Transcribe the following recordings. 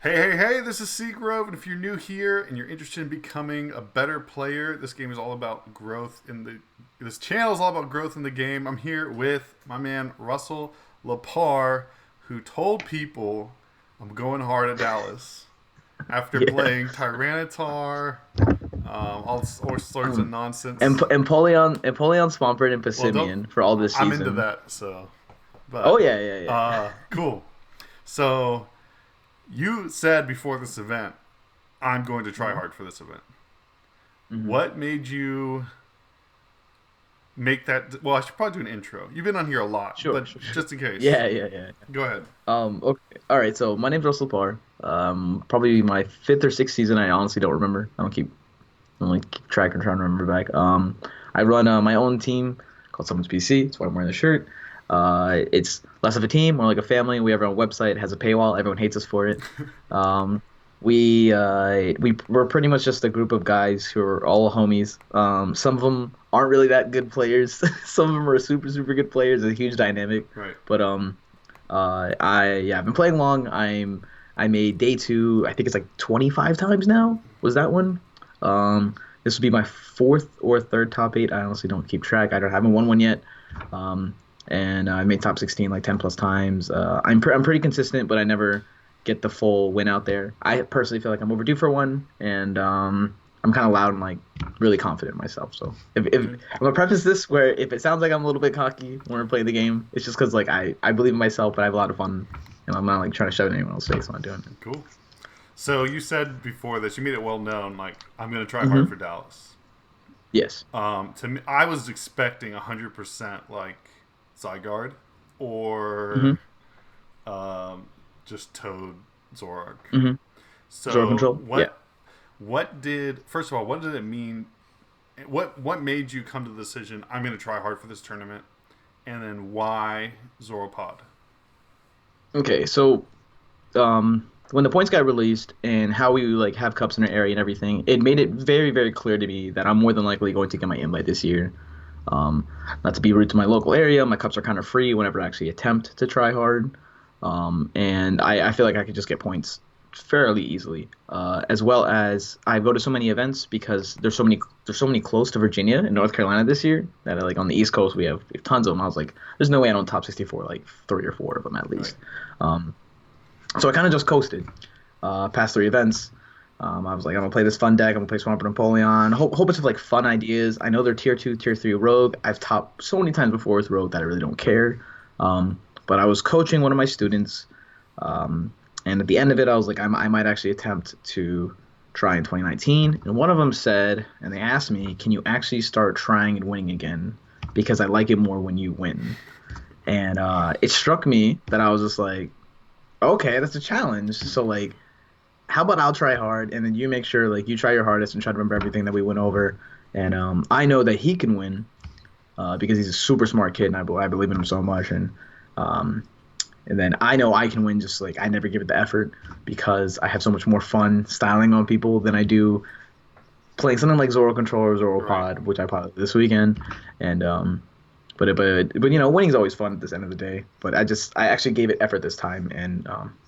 Hey, this is Seagrove, and if you're new here and you're interested in becoming a better player, this game is all about growth in the. This channel is all about growth in the game. I'm here with my man Russell LaParre, who told people I'm going hard at Dallas after Yeah. playing Tyranitar, all sorts of Um, and nonsense. Empoleon Swampert and Well, don't. Passimian for all this I'm into season. that, so. Oh But, yeah. cool. So, you said before this event, I'm going to try hmm hard for this event. hmm What made you make that? Well, I should probably do an intro. You've been on here a lot, Sure, but sure, sure. just in case, Yeah. go ahead. Okay. All right. So my name's Russell Parr. Probably my fifth or sixth season. I honestly don't remember. I don't like keep track and trying to remember back. I run my own team called Someone's PC. That's why I'm wearing the shirt. It's less of a team, more like a family. We have our own website. It has a paywall. Everyone hates us for it. Um, we're pretty much just a group of guys who are all homies. Some of them aren't really that good players. Some of them are super good players. It's a huge dynamic. Right. But I've been playing long. I made day two. I think it's like 25 times now. Was that one? This would be my fourth or third top eight. I honestly don't keep track. Haven't won one yet. Um, and I made top 16 like 10 plus times. I'm pretty consistent, but I never get the full win out there. I personally feel like I'm overdue for one, and I'm kind of loud and like really confident in myself. So if Okay. I'm gonna preface this where if it sounds like I'm a little bit cocky when we're playing the game, it's just because like I believe in myself, but I have a lot of fun, and I'm not like trying to shove it in anyone else's face when I'm doing it. Cool. So you said before this, you made it well known. Like I'm going to try hard hmm for Dallas. Yes. To me, I was expecting 100% like Zygarde hmm or um, just Toad Zoroark. hmm Zero So control. Yeah. what did first of all what did it mean? What made you come to the decision? I'm going to try hard for this tournament, and then why Zoropod? Okay. So when the points got released and how we like have cups in our area and everything, it made it very clear to me that I'm more than likely going to get my invite this year. Um, Not to be rude to my local area, my cups are kind of free whenever I actually attempt to try hard. And I feel like I could just get points fairly easily. As well as I go to so many events because there's so many close to Virginia and North Carolina this year that like on the East Coast we have tons of them. I was like, there's no way I don't top 64 like three or four of them at Right. least. Um, so I kind of just coasted past three events. I was like, I'm gonna play this fun deck. I'm gonna play Swampert Napoleon. Whole bunch of like fun ideas. I know they're tier two, tier three Rogue. I've topped so many times before with Rogue that I really don't care. But I was coaching one of my students, and at the end of it, I was like, I might actually attempt to try in 2019. And one of them said, and they asked me, can you actually start trying and winning again? Because I like it more when you win. And it struck me that I was just like, okay, that's a challenge. So like how about I'll try hard and then you make sure like you try your hardest and try to remember everything that we went over. And I know that he can win because he's a super smart kid and I believe in him so much. Um, and then I know I can win just like I never give it the effort because I have so much more fun styling on people than I do playing something like Zoro Control or Zoro Right. Pod, which I piloted this weekend. And but winning's always fun at this end of the day. But I actually gave it effort this time, and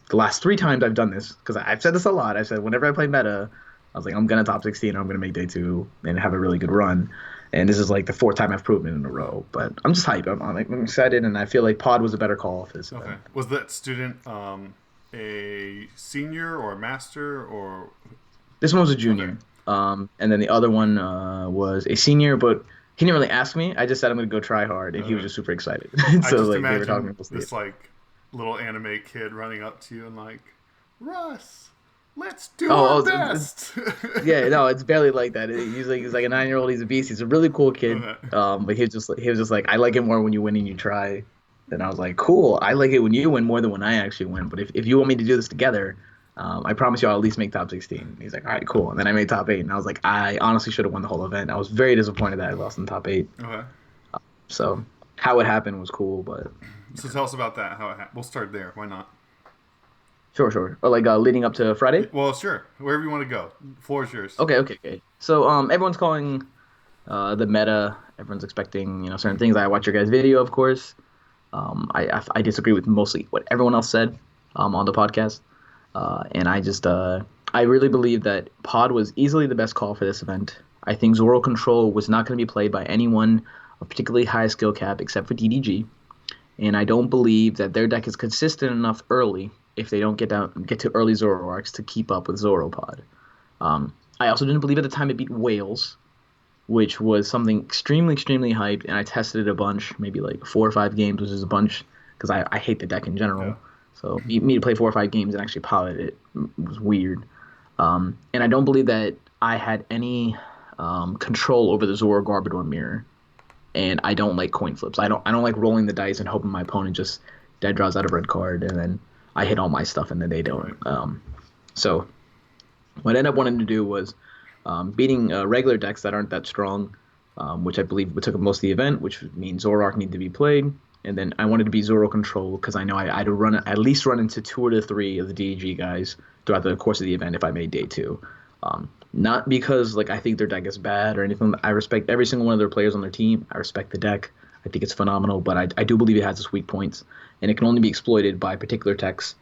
the last three times I've done this because I've said this a lot. I said whenever I play meta, I was like I'm gonna top 16, or I'm gonna make day two and have a really good run. And this is like the fourth time I've proven it in a row. But I'm just hyped. I'm excited, and I feel like Pod was a better call for this Okay. event. Was that student a senior or a master or This one was a okay? junior, and then the other one was a senior, but he didn't really ask me. I just said I'm gonna go try hard, and he was Okay. just super excited. I So just like they were talking imagine about it. this like little anime kid running up to you and like, Russ, let's do our It's best. yeah, no, it's barely like that. He's like a 9 year old. He's a beast. He's a really cool kid. Okay. But he was just like I like it more when you win and you try. Then I was like, cool. I like it when you win more than when I actually win. But if you want me to do this together, I promise you I'll at least make top 16. He's like, all right, cool. And then I made top eight, and I was like, I honestly should have won the whole event. I was very disappointed that I lost in top eight. Okay. So how it happened was cool, but So tell us about that. How it We'll start there. Why not? sure. Or like leading up to Friday. Well, sure. Wherever you want to go. Floor is yours. Okay. So everyone's calling the meta. Everyone's expecting certain things. I watch your guys' video, of course. I disagree with mostly what everyone else said on the podcast. And I really believe that Pod was easily the best call for this event. I think Zoro Control was not going to be played by anyone of particularly high skill cap except for DDG, and I don't believe that their deck is consistent enough early if they don't get to early Zoro arcs to keep up with Zoro Pod. I also didn't believe at the time it beat Whales, which was something extremely hyped, and I tested it a bunch, maybe like 4 or 5 games, which is a bunch because I hate the deck in Yeah. general. So me to play 4 or 5 games and actually pilot it was weird. And I don't believe that I had any control over the Zoro Garbodor mirror. And I don't like coin flips. I don't like rolling the dice and hoping my opponent just dead draws out a red card and then I hit all my stuff and then they don't. Right. So what I ended up wanting to do was beating regular decks that aren't that strong, which I believe took up most of the event, which means Zoroark needed to be played. And then I wanted to be Zoro Control because I know I had to at least run into 2 or 3 of the DG guys throughout the course of the event if I made day 2. Not because like I think their deck is bad or anything. I respect every single one of their players on their team. I respect the deck. I think it's phenomenal, but I do believe it has its weak points, and it can only be exploited by particular techs.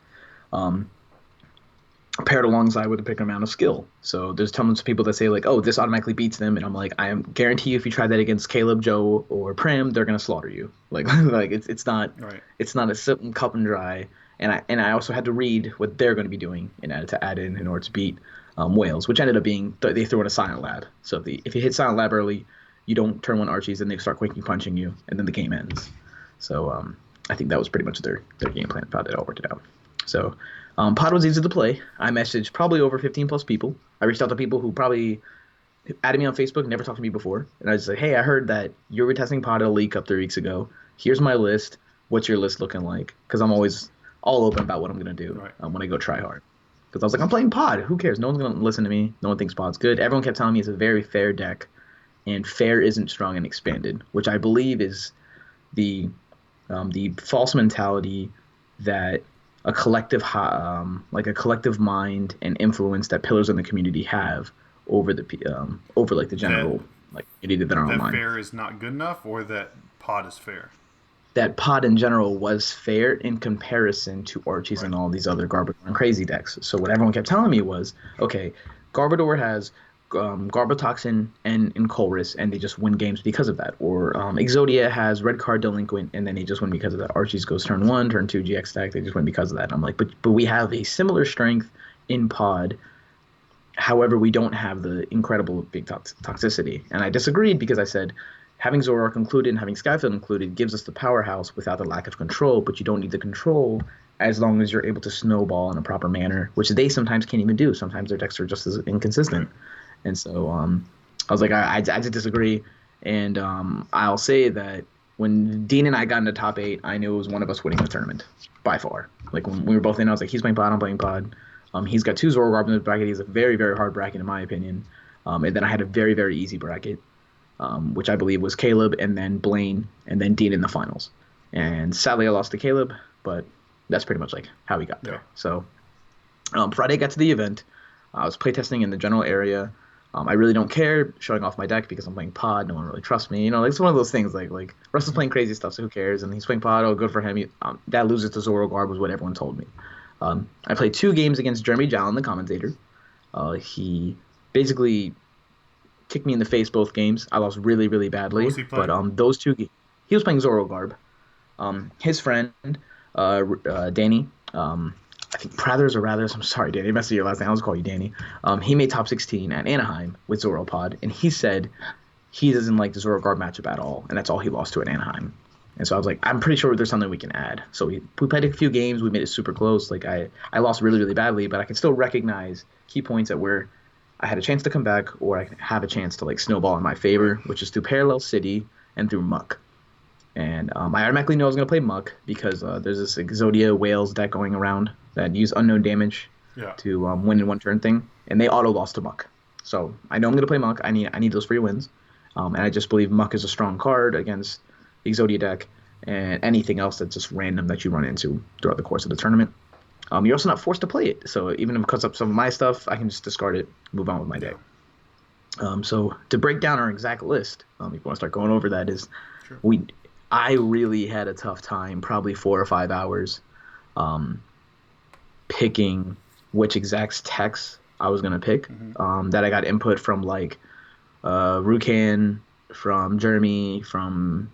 Um, Paired alongside with a particular amount of skill. So there's tons of people that say like, "Oh, this automatically beats them," and I'm like, I am guarantee you, if you try that against Caleb, Joe, or Prim, they're gonna slaughter you. Like, like Right. it's not a simple cup and dry. And I also had to read what they're going to be doing to add in order to beat Wales, which ended up being they threw in a Silent Lab. So if you hit Silent Lab early, you don't turn 1 Archies, and they start quaking punching you, and then the game ends. So I think that was pretty much their game plan. About it all worked out. So Pod was easy to play. I messaged probably over 15 plus people. I reached out to people who probably added me on Facebook, never talked to me before, and I was like, "Hey, I heard that you were testing Pod at a league up 3 weeks ago. Here's my list. What's your list looking like?" Because I'm always all open about what I'm gonna do Right. when I go try hard. Because I was like, I'm playing Pod. Who cares? No one's gonna listen to me. No one thinks Pod's good. Everyone kept telling me it's a very fair deck, and fair isn't strong and expanded, which I believe is the false mentality that like a collective mind and influence that pillars in the community have over like the That general like community that are that online. fair is not good enough, or that pod is fair. That Pod in general was fair in comparison to Archie's Right. and all these other Garbodor and crazy decks. So what everyone kept telling me was, okay, Garbodor has Garbotoxin and Colress, and they just win games because of that. Or Exodia has Red Card Delinquent, and then they just win because of that. Archie's goes turn 1, turn 2, GX stack, they just win because of that. And I'm like, but we have a similar strength in Pod. However, we don't have the incredible big toxicity. And I disagreed because I said having Zoroark included and having Skyfield included gives us the powerhouse without the lack of control, but you don't need the control as long as you're able to snowball in a proper manner, which they sometimes can't even do. Sometimes their decks are just as inconsistent. Right. And so I was like, I did disagree. And I'll say that when Dean and I got into top 8, I knew it was one of us winning the tournament by far. Like when we were both in, I was like, he's playing Pod, I'm playing Pod. He's got 2 Zoroark in the bracket. He's a very hard bracket in my opinion. And then I had a very easy bracket, which I believe was Caleb and then Blaine and then Dean in the finals. And sadly, I lost to Caleb, but that's pretty much like how we got there. Yeah. So Friday got to the event. I was playtesting in the general area. I really don't care showing off my deck because I'm playing Pod. No one really trusts me. You know, like, it's one of those things. Like Russell's playing crazy stuff, so who cares? And he's playing Pod. Oh, good for him. That loses to Zoro Garb was what everyone told me. I played 2 games against Jeremy Jallin, the commentator. He basically kicked me in the face both games. I lost really What badly. was he playing? But those 2 games, he was playing Zoro Garb. His friend, Danny, I think Prathers or Rathers. I'm sorry, Danny. I messed up your last name. I'll just call you Danny. He made top 16 at Anaheim with Zoropod, and he said he doesn't like the Zoro Garb matchup at all, and that's all he lost to at Anaheim. And so I was like, I'm pretty sure there's something we can add. So we played a few games. We made it super close. Like I lost really badly, but I can still recognize key points at where I had a chance to come back, or I have a chance to like snowball in my favor, which is through Parallel City and through Muck. And I automatically knew I was going to play Muck because there's this Exodia Whales deck going around that use unknown damage Yeah. to win in 1 turn thing, and they auto lost to Muck. So I know I'm going to play Muck. I need those free wins, and I just believe Muck is a strong card against the Exodia deck and anything else that's just random that you run into throughout the course of the tournament. You're also not forced to play it, so even if it cuts up some of my stuff, I can just discard it, move on with my day. So to break down our exact list, if you want to start going over that, is Sure. I really had a tough time, probably 4 or 5 hours, picking which exact techs I was gonna pick. Hmm. That I got input from like Rukan, from Jeremy, from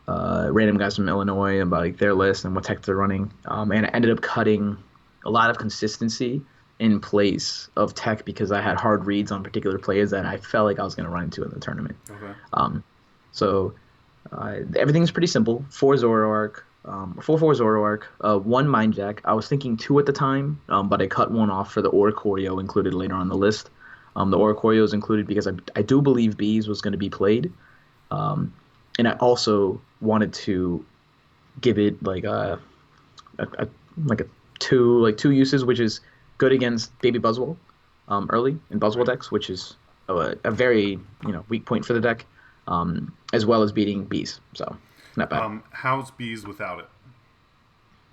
random guys from Illinois about like their list and what tech they're running. And I ended up cutting a lot of consistency in place of tech because I had hard reads on particular players that I felt like I was going to run into in the tournament. Okay. Um, so everything's pretty simple. Four Zoroark, 4/4 Zoroark, one Mind Jack. I was thinking two at the time, but I cut one off for the Oricorio included later on the list. The Oricorio is included because I do believe Bees was going to be played. Um, and I also wanted to give it a like a two uses, which is good against Baby Buzzwole early in Buzzwole Right. decks, which is a very weak point for the deck, as well as beating bees. So not bad. How's bees without it?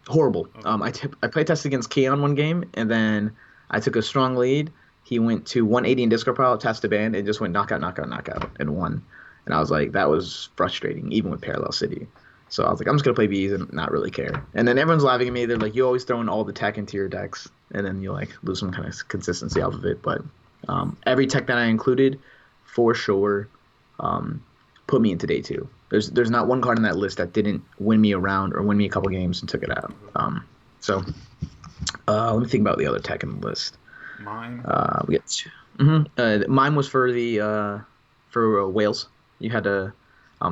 Horrible. Okay. I played test against Keon one game, and then I took a strong lead. He went to 180 in discard pile, tasked the band, and just went knockout, knockout, knockout, and won. And I was like, that was frustrating, even with Parallel City. So I was like, I'm just gonna play bees and not really care. And then everyone's laughing at me. They're like, you always throw in all the tech into your decks, and then you like lose some kind of consistency off of it. But every tech that I included, for sure, um, put me into day two. There's not one card in that list that didn't win me a round or win me a couple games and took it out. So let me think about the other tech in the list. Mine. We got two. Mine was for the whales. You had to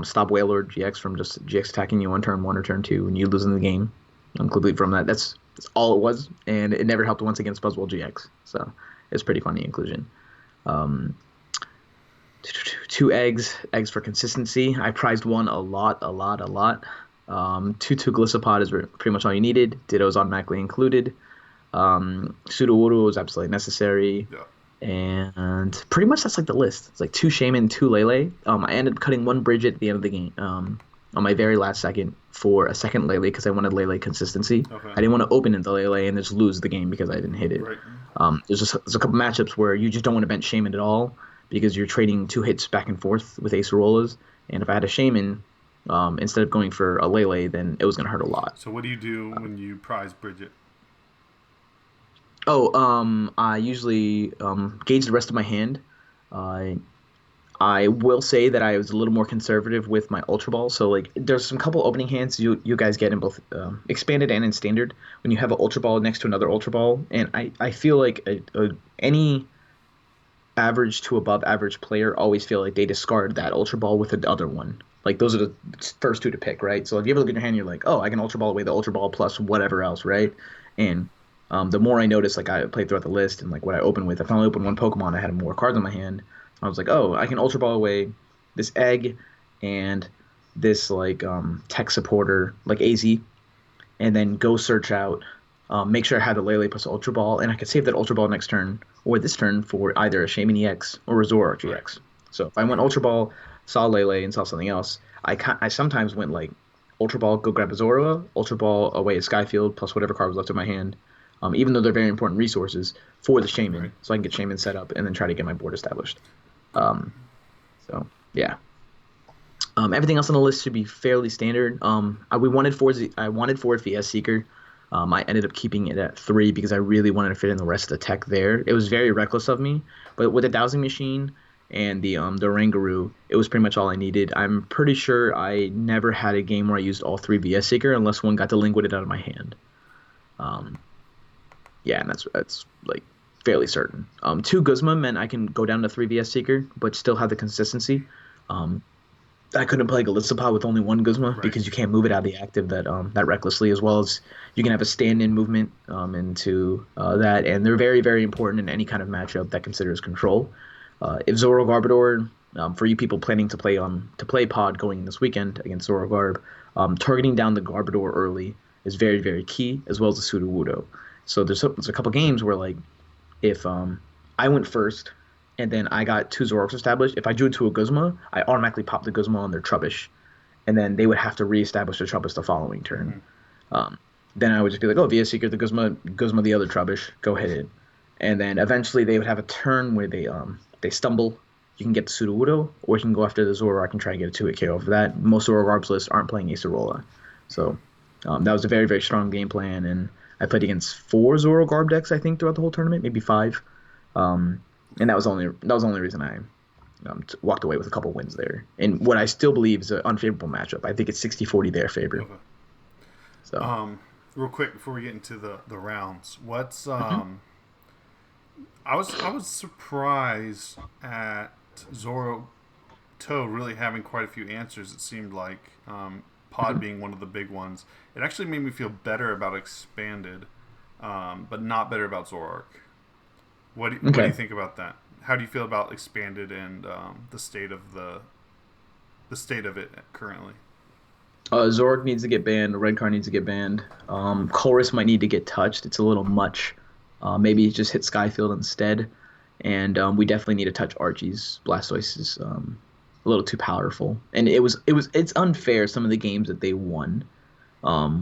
stop whale or GX from just GX attacking you on turn one or turn two, and you losing the game. Completely from that. That's all it was, and it never helped once against Buzzwole GX. So it's pretty funny inclusion. Um, two eggs for consistency. I prized one a lot, a lot, a lot. Two Gliscopod is pretty much all you needed. Ditto's automatically included. Sudowoodo was absolutely necessary. Yeah. And pretty much that's like the list. It's like two Shaman, two Lele. I ended up cutting one Bridget at the end of the game. On my very last second for a second Lele because I wanted Lele consistency. Okay. I didn't want to open into Lele and just lose the game because I didn't hit it. Right. There's a couple matchups where you just don't want to bench Shaman at all because you're trading two hits back and forth with Acerolas. And if I had a Shaman, instead of going for a Lele, then it was going to hurt a lot. So what do you do when you prize Bridget? I usually gauge the rest of my hand. I I will say that I was a little more conservative with my Ultra Ball. So like, there's some couple opening hands you guys get in both expanded and in standard when you have an Ultra Ball next to another Ultra Ball, and I feel like any average to above average player always feel like they discard that Ultra Ball with the other one. Like those are the first two to pick, right? So if you ever look at your hand, you're like, oh, I can Ultra Ball away the Ultra Ball plus whatever else, right? And the more I noticed, like I played throughout the list and like what I opened with, I finally opened one Pokemon. I had more cards in my hand. I was like, oh, I can Ultra Ball away this egg and this like tech supporter like AZ, and then go search out, make sure I have the Lele plus Ultra Ball, and I could save that Ultra Ball next turn or this turn for either a Shaman EX or a Zoroark Right. GX. So if I went Ultra Ball, saw Lele, and saw something else, I sometimes went like Ultra Ball, go grab a Zorua, Ultra Ball away a Skyfield plus whatever card was left in my hand. Even though they're very important resources for the Shaman, Right. so I can get Shaman set up and then try to get my board established. Um, so yeah. Everything else on the list should be fairly standard. I wanted four VS Seeker. I ended up keeping it at three because I really wanted to fit in the rest of the tech there. It was very reckless of me, but with the dowsing machine and the Rangaroo, it was pretty much all I needed. I'm pretty sure I never had a game where I used all three VS Seeker unless one got delinquated out of my hand. Um, yeah, and that's like fairly certain. Two Guzma meant I can go down to three VS Seeker, but still have the consistency. Um, I couldn't play Galissapod with only one Guzma Right. because you can't move it out of the active that recklessly, as well as you can have a stand-in movement into that, and they're very very important in any kind of matchup that considers control. If Zoro Garbodor, for you people planning to play Pod going this weekend against Zoro Garb, targeting down the Garbodor early is very very key, as well as the Sudowoodo. So there's a couple games where like if I went first and then I got two Zoroarks established, if I drew to a Guzma, I automatically pop the Guzma on their Trubbish, and then they would have to reestablish the Trubbish the following turn. Um, then I would just be like, oh, VS Secret, the Guzma the other Trubbish, go hit it. And then eventually they would have a turn where they stumble. You can get the Sudowoodo, or you can go after the Zoroark and try to get a 2-hit KO for that. Most Zoroark's lists aren't playing Acerola. So that was a very, very strong game plan, and I played against four Zoro Garb decks, I think, throughout the whole tournament, maybe five. Um, and that was the only reason I walked away with a couple wins there. And what I still believe is an unfavorable matchup. I think it's 60-40 their favor. Okay. So Real quick before we get into the rounds, what's mhm. I was surprised at Zoro Toe really having quite a few answers. It seemed like Pod Mhm. being one of the big ones. It actually made me feel better about Expanded, but not better about Zoroark. What do you Okay. think about that? How do you feel about Expanded and the state of the state of it currently? Zorak needs to get banned. Red Card needs to get banned. Chorus might need to get touched. It's a little much. Maybe just hit Skyfield instead. And we definitely need to touch Archie's. Blastoise is a little too powerful, and it's unfair some of the games that they won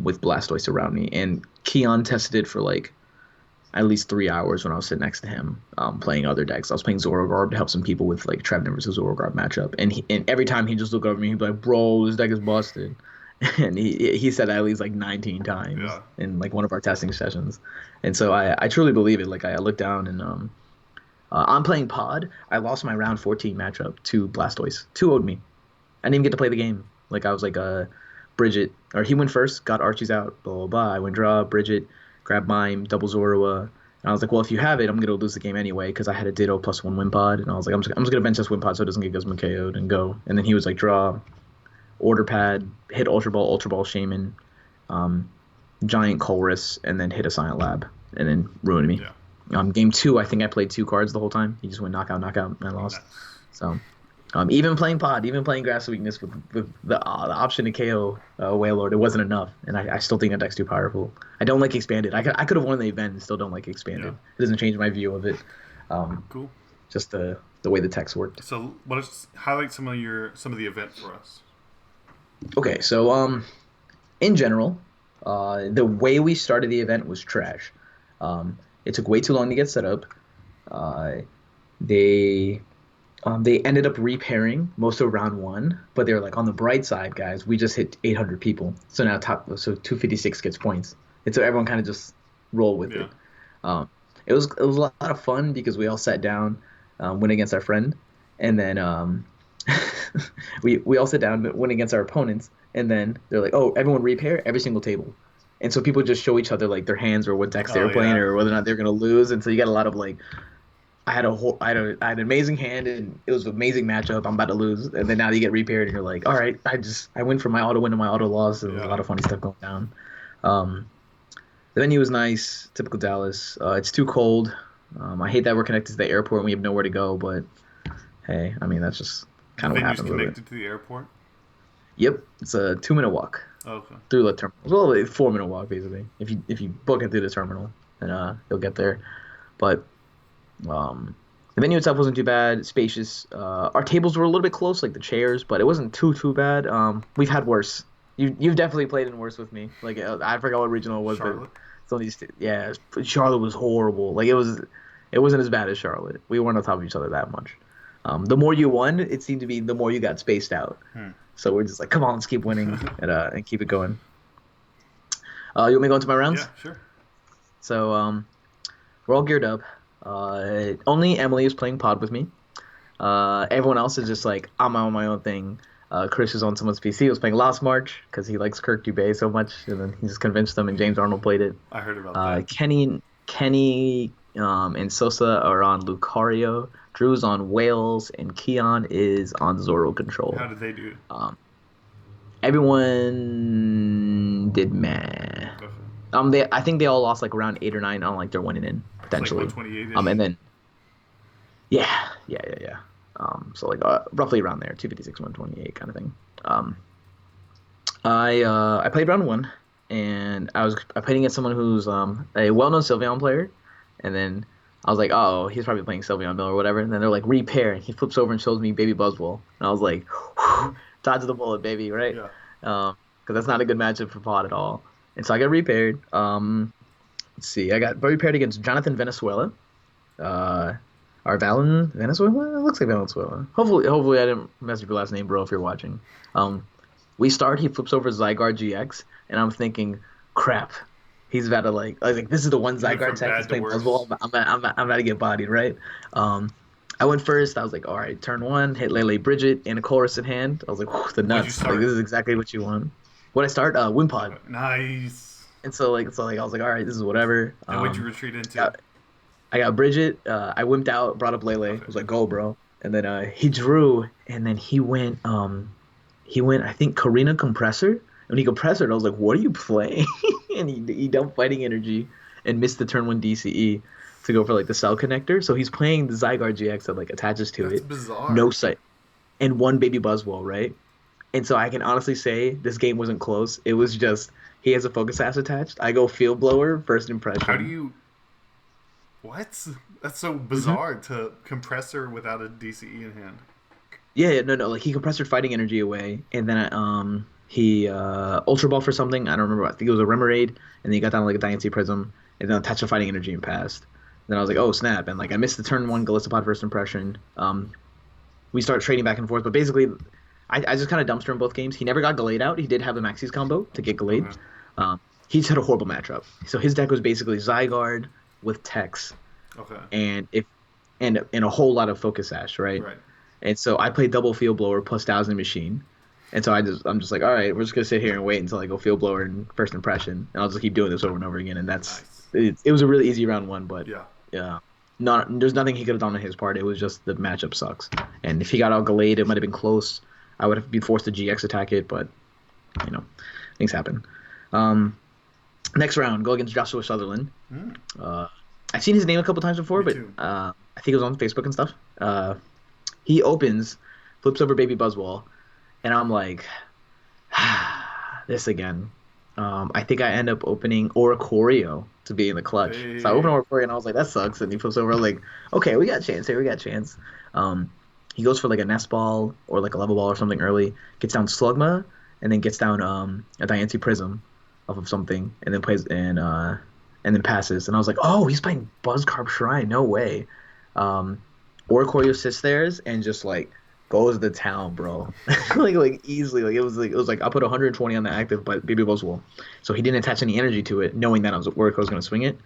with Blastoise around me. And Keon tested it for like at least 3 hours when I was sitting next to him playing other decks. I was playing Zorogarb to help some people with like Trevor versus Zorogarb matchup, and every time he just look over me, he'd be like, "Bro, this deck is busted." And he said that at least like 19 times Yeah, in like one of our testing sessions. And so I truly believe it. Like I look down and I'm playing Pod. I lost my round 14 matchup to Blastoise. 2-0'd me. I didn't even get to play the game. Like I was like Bridget, or he went first, got Archie's out, blah blah blah. I went draw, Bridget, grabbed mine, double Zorua. And I was like, well, if you have it, I'm gonna lose the game anyway because I had a Ditto plus one win pod, and I was like, I'm just gonna bench this win pod so it doesn't get Guzman KO'd and go. And then he was like, draw, order pad, hit Ultra Ball Shaman, um, giant Colress, and then hit a Silent Lab, and then ruined me. yeah, Game two, I think I played two cards the whole time. He just went knockout, knockout, and I lost. nice. So, even playing Pod, even playing Grass Weakness with the option to KO Wailord, it wasn't enough, and I still think that deck's too powerful. I don't like Expanded. I could have won the event and still don't like Yeah, Expanded. It doesn't change my view of it. Um, cool. just the way the text worked. So, what is highlight some of the event for us? Okay, so in general, the way we started the event was trash. It took way too long to get set up. Uh, they they ended up repairing most of round one, but they were like, on the bright side, guys, we just hit 800 people. So now so 256 gets points. And so everyone kind of just roll with Yeah, it. It was a lot of fun because we all sat down, went against our friend, and then we all sat down, went against our opponents, and then they're like, oh, everyone repair every single table. And so people just show each other like their hands or what decks they oh were playing yeah, or whether or not they're gonna lose. And so you got a lot of like, I had an amazing hand and it was an amazing matchup. I'm about to lose, and then now you get repaired and you're like, all right, I went from my auto win to my auto loss. And there's a yeah. lot of funny stuff going down. Um, the venue was nice, typical Dallas. It's too cold. I hate that we're connected to the airport and we have nowhere to go, but hey, I mean that's just The kind of what venue's happens with it. connected to the airport. Yep, it's a 2 minute walk Okay. through the terminal. Well, a 4 minute walk basically. If you book it through the terminal, then you'll get there. But the venue itself wasn't too bad, spacious. Our tables were a little bit close, like the chairs, but it wasn't too bad. We've had worse. You've definitely played in worse with me. Like I forgot what regional it was, but Charlotte. some of these, yeah, Charlotte was horrible. Like it wasn't as bad as Charlotte. We weren't on top of each other that much. The more you won, it seemed to be the more you got spaced out. Hmm. So we're just like, come on, let's keep winning and keep it going. You want me to go into my rounds? Yeah, sure. So we're all geared up. Only Emily is playing pod with me. Everyone else is just like, I'm on my own thing. Chris is on someone's PC. He was playing Lost March because he likes Kirk Dubé so much, and then he just convinced them. And James Arnold played it. I heard about that. Kenny, and Sosa are on Lucario. Drew's on Wales, and Keon is on Zoro Control. How did they do? Um, Everyone did meh. Okay. I think they all lost like around 8 or 9 on like their winning in It's like potentially. 128 And ish. then yeah. So like roughly around there, 256, 128 kind of thing. I played round one, and I played against someone who's a well-known Sylveon player, and then I was like, oh, he's probably playing Sylveon Mill or whatever. And then they're like, repair, and he flips over and shows me Baby Buzzwole, and I was like, dodge the bullet, baby, right? Yeah. Because that's not a good matchup for Pod at all. And so I got repaired. Let's see, I got repaired against Jonathan Venezuela. Arvalen Venezuela? It looks like Venezuela. Hopefully I didn't mess up your last name, bro, if you're watching. We start, he flips over Zygarde GX, and I'm thinking, crap, He's about to I was like, this is the one You went Zygarde from tech. He's bad to playing worse. Buzzwole. I'm about to get bodied, right? Um, I went first. I was like, all right, turn one, hit Lele Bridget and a chorus in hand. I was like, whew, the What'd you nuts. Like this start? is exactly what you want. What I start? Wimpod. Okay, nice. And so I was like, all right, this is whatever. And what'd you retreat into? Got I got Bridget. I wimped out, brought up Lele. I Okay. was like, go, bro. And then he drew, and then he went. I think Karina Compressor. When he compressor, I was like, what are you playing? And he dumped Fighting Energy and missed the turn one DCE to go for like the cell connector. So he's playing the Zygarde GX that like attaches to That's it, no bizarre. sight, and one baby Buzzwole, right? And so I can honestly say this game wasn't close. It was just he has a focus sash attached. I go Field Blower, first How do impression. you. What? That's so Hmm. bizarre to compressor without a DCE in hand. Yeah, no, no. Like he compressor Fighting Energy away, and then he Ultra Ball for something. I don't remember. I think it was a Remoraid, and then he got down like a Dynasty Prism, and then attached a Fighting Energy and passed. Then I was like, oh snap! And like I missed the turn one Galistopod first impression. We start trading back and forth, but basically, I just kind of dumpster in both games. He never got Gallade out. He did have a Maxis combo to get Gallade. Okay. He just had a horrible matchup. So his deck was basically Zygarde with Tex Okay. and if and a whole lot of Focus Sash, right? Right. And so I played double Field Blower plus Thousand Machine. And so I'm just like, all right, we're just gonna sit here and wait until I go Field Blower and first impression, and I'll just keep doing this over and over again. And Nice. it was a really easy round one, but Yeah. yeah, not there's nothing he could have done on his part. It was just the matchup sucks. And if he got out Gallade, it might have been close. I would have been forced to GX attack it, but you know, things happen. Um, Next round, go against Joshua Sutherland. Mm, Uh, I've seen his name a couple times before, me but too. I think it was on Facebook and stuff. He opens, flips over Baby Buzzwall, and I'm like, this again. I think I end up opening Oricorio to be in the clutch. So I open Hey. Oricorio and I was like, that sucks. And he flips over, like, okay, we got a chance here, we got a chance. Um, he goes for like a Nest Ball or like a Level Ball or something early, gets down Slugma, and then gets down a Diancie Prism off of something, and then plays and then passes. And I was like, oh, he's playing Buzzcarb Shrine, no way. Um, Oricorio sits there and just like goes to town, bro. Like easily. It was like I put 120 on the active, but Baby Buzzwole. So he didn't attach any energy to it, knowing that I was Oricorio was gonna swing it.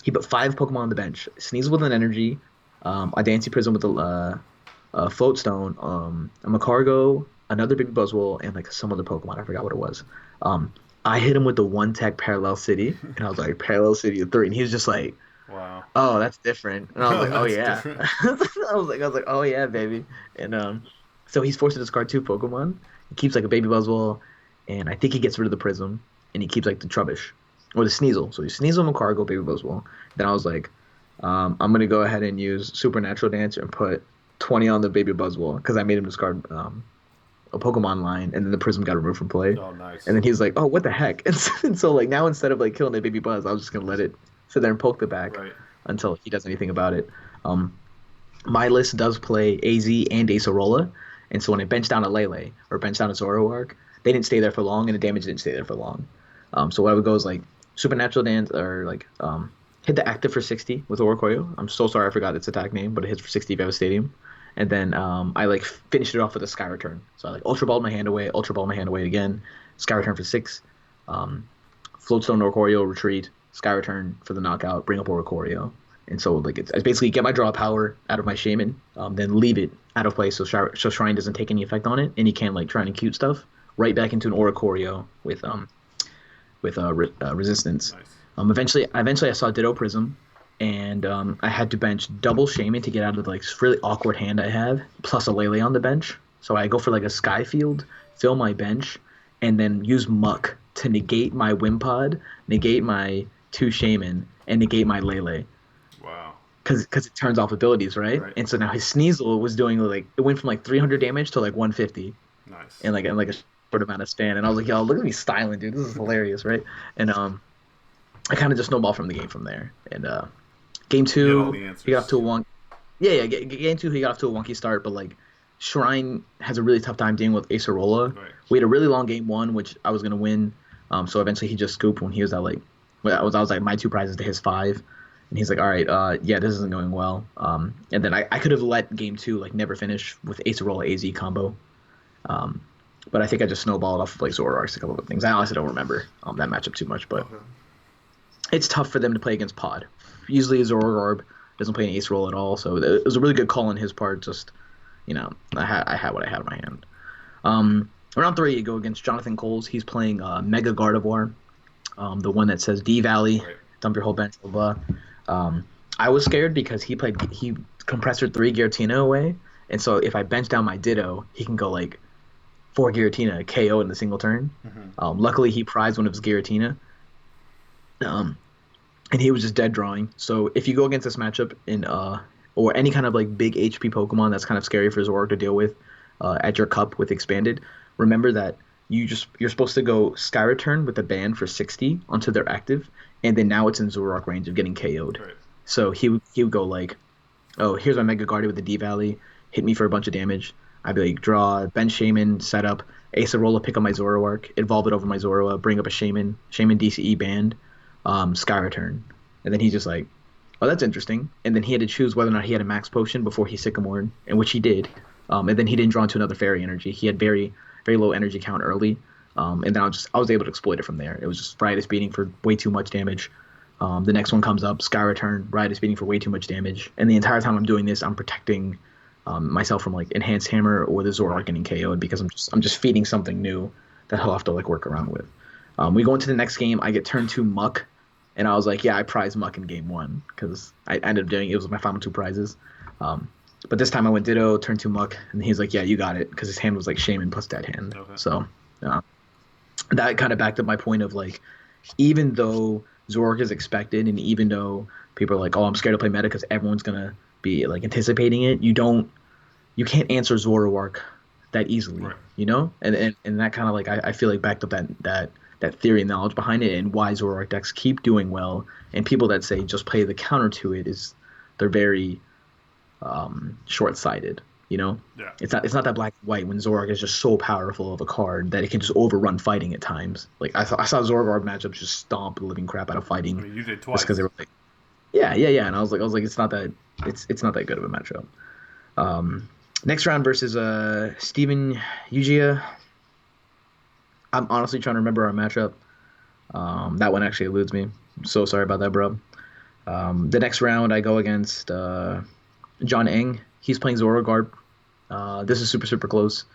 He put five Pokemon on the bench. Sneasel with an energy, a Dancy Prism with a Float Stone, a Macargo, another Baby Buzzwole, and like some other Pokemon. I forgot what it was. Um, I hit him with the one tech Parallel City, and I was like Parallel City of three, and he was just like, Wow. oh, that's different. And I was Oh, like, oh that's yeah. different. I was like, oh yeah, baby. And so he's forced to discard two Pokemon. He keeps like a Baby Buzzwole, and I think he gets rid of the Prism, and he keeps like the Trubbish or the Sneasel. So he Sneasel, Macargo, Baby Buzzwole. Then I was like, I'm gonna go ahead and use Supernatural Dancer and put 20 on the Baby Buzzwole because I made him discard a Pokemon line, and then the Prism got removed from play. Oh, And nice. then he's like, "Oh, what the heck?" And so like now instead of like killing the baby buzz, I was just gonna let it sit there and poke the back Right. until he does anything about it. Um, my list does play AZ and Acerola, and so when I bench down a Lele or bench down a Zoroark, they didn't stay there for long, and the damage didn't stay there for long. So what I would go is like Supernatural Dance or like hit the active for 60 with Oricorio. I'm so sorry I forgot its attack name, but it hits for 60 if you have a stadium. And then I like finished it off with a Sky Return. So I like Ultra Balled my hand away, Ultra Balled my hand away again, Sky Return for 6, um, Floatstone Oricorio retreat, Sky Return for the knockout, bring up Oricorio. And so like it's basically get my draw power out of my Shaman, then leave it out of play so Shrine doesn't take any effect on it, and he can like try and cute stuff right back into an Oricorio with resistance. Nice. Eventually I saw Ditto Prism, and I had to bench double Shaman to get out of like this really awkward hand I have, plus a Lele on the bench. So I go for like a Skyfield, fill my bench, and then use Muck to negate my Wimpod, negate my two Shaman, and negate my Lele. Wow. Because it turns off abilities, right? Right. And so now his Sneasel was doing like it went from like 300 damage to like 150 Nice. in like a short amount of span. And I was like, yo, look at me styling, dude. This is hilarious, right? And I kind of just snowballed from the game from there. And game You had all two, the he got off answers. to a one. Yeah. Game two, he got off to a wonky start, but like Shrine has a really tough time dealing with Acerola. Right. We had a really long game one, which I was gonna win. So eventually he just scooped when he was at like, well, I was like my two prizes to his five, and he's like, all right, yeah, this isn't going well. And then I could have let game two like never finish with Acerola AZ combo. Um, but I think I just snowballed off of like Zoroark's a couple of things. I honestly don't remember that matchup too much, but Okay. it's tough for them to play against Pod. Usually Zoroark doesn't play an ace role at all, so it was a really good call on his part. Just I had what I had in my hand. Round three, you go against Jonathan Coles. He's playing Mega Gardevoir, the one that says D Valley, Right. dump your whole bench, blah blah. I was scared because he compressor three Giratina away, and so if I bench down my Ditto, he can go like four Giratina KO in a single turn. Luckily, he prized one of his Giratina, and he was just dead drawing. So if you go against this matchup in or any kind of like big HP Pokemon that's kind of scary for Zoroark to deal with at your cup with expanded, remember that you're supposed to go Sky Return with a ban for 60 onto their active, and then now it's in Zoroark range of getting KO'd. Right. So he would go like, oh, here's my Mega Guardian with the D Valley, hit me for a bunch of damage. I'd be like, draw, bench Shaman, set up, Acerola, pick up my Zoroark, evolve it over my Zoroa, bring up a Shaman DCE band, Sky Return. And then he's just like, oh, that's interesting. And then he had to choose whether or not he had a max potion before he Sycamored, and which he did. And then he didn't draw into another fairy energy. He had very, very low energy count early. And then I was able to exploit it from there. It was just Riotous Beating for way too much damage. The next one comes up, Sky Return, Riotous Beating for way too much damage. And the entire time I'm doing this, I'm protecting myself from like Enhanced Hammer or the Zoroark getting KO'd because I'm just feeding something new that he'll have to like work around with. We go into the next game. I get turn 2 Muck, and I was like, yeah, I prize Muck in game 1 because I ended up doing it was my final 2 prizes. But this time I went Ditto, turn 2 Muck, and he's like, yeah, you got it, because his hand was like Shaman plus Dead Hand. Okay. So that kind of backed up my point of like, even though Zoroark is expected, and even though people are like, oh, I'm scared to play meta because everyone's gonna be like anticipating it, you can't answer Zoroark that easily, Right. you know? And that kind of like I feel like backed up that theory and knowledge behind it, and why Zoroark decks keep doing well. And people that say just play the counter to it they're very short-sighted, you know? Yeah. It's not that black and white when Zoroark is just so powerful of a card that it can just overrun fighting at times. Like I saw Zoroark matchups just stomp the living crap out of fighting. I mean, you did Just twice. because they were like, yeah, and I was like, it's not that good of a matchup. Next round versus Steven Ugia. I'm honestly trying to remember our matchup. That one actually eludes me. I'm so sorry about that, bro. The next round I go against John Eng. He's playing Zoroark. This is super, super close.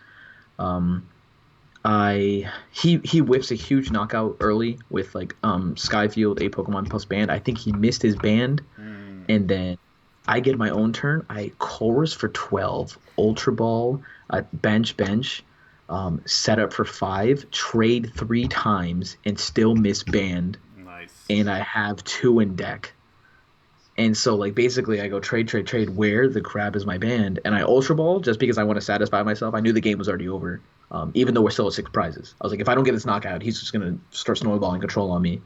He whips a huge knockout early with like Skyfield, a Pokemon plus band. I think he missed his band, and then I get my own turn. I chorus for 12, Ultra Ball, bench, set up for 5, trade 3 times, and still miss band. Nice. And I have 2 in deck. And so, like, basically, I go trade, where the crap is my band, and I Ultra Ball just because I want to satisfy myself. I knew the game was already over, even though we're still at 6 prizes. I was like, if I don't get this knockout, he's just going to start snowballing control on me,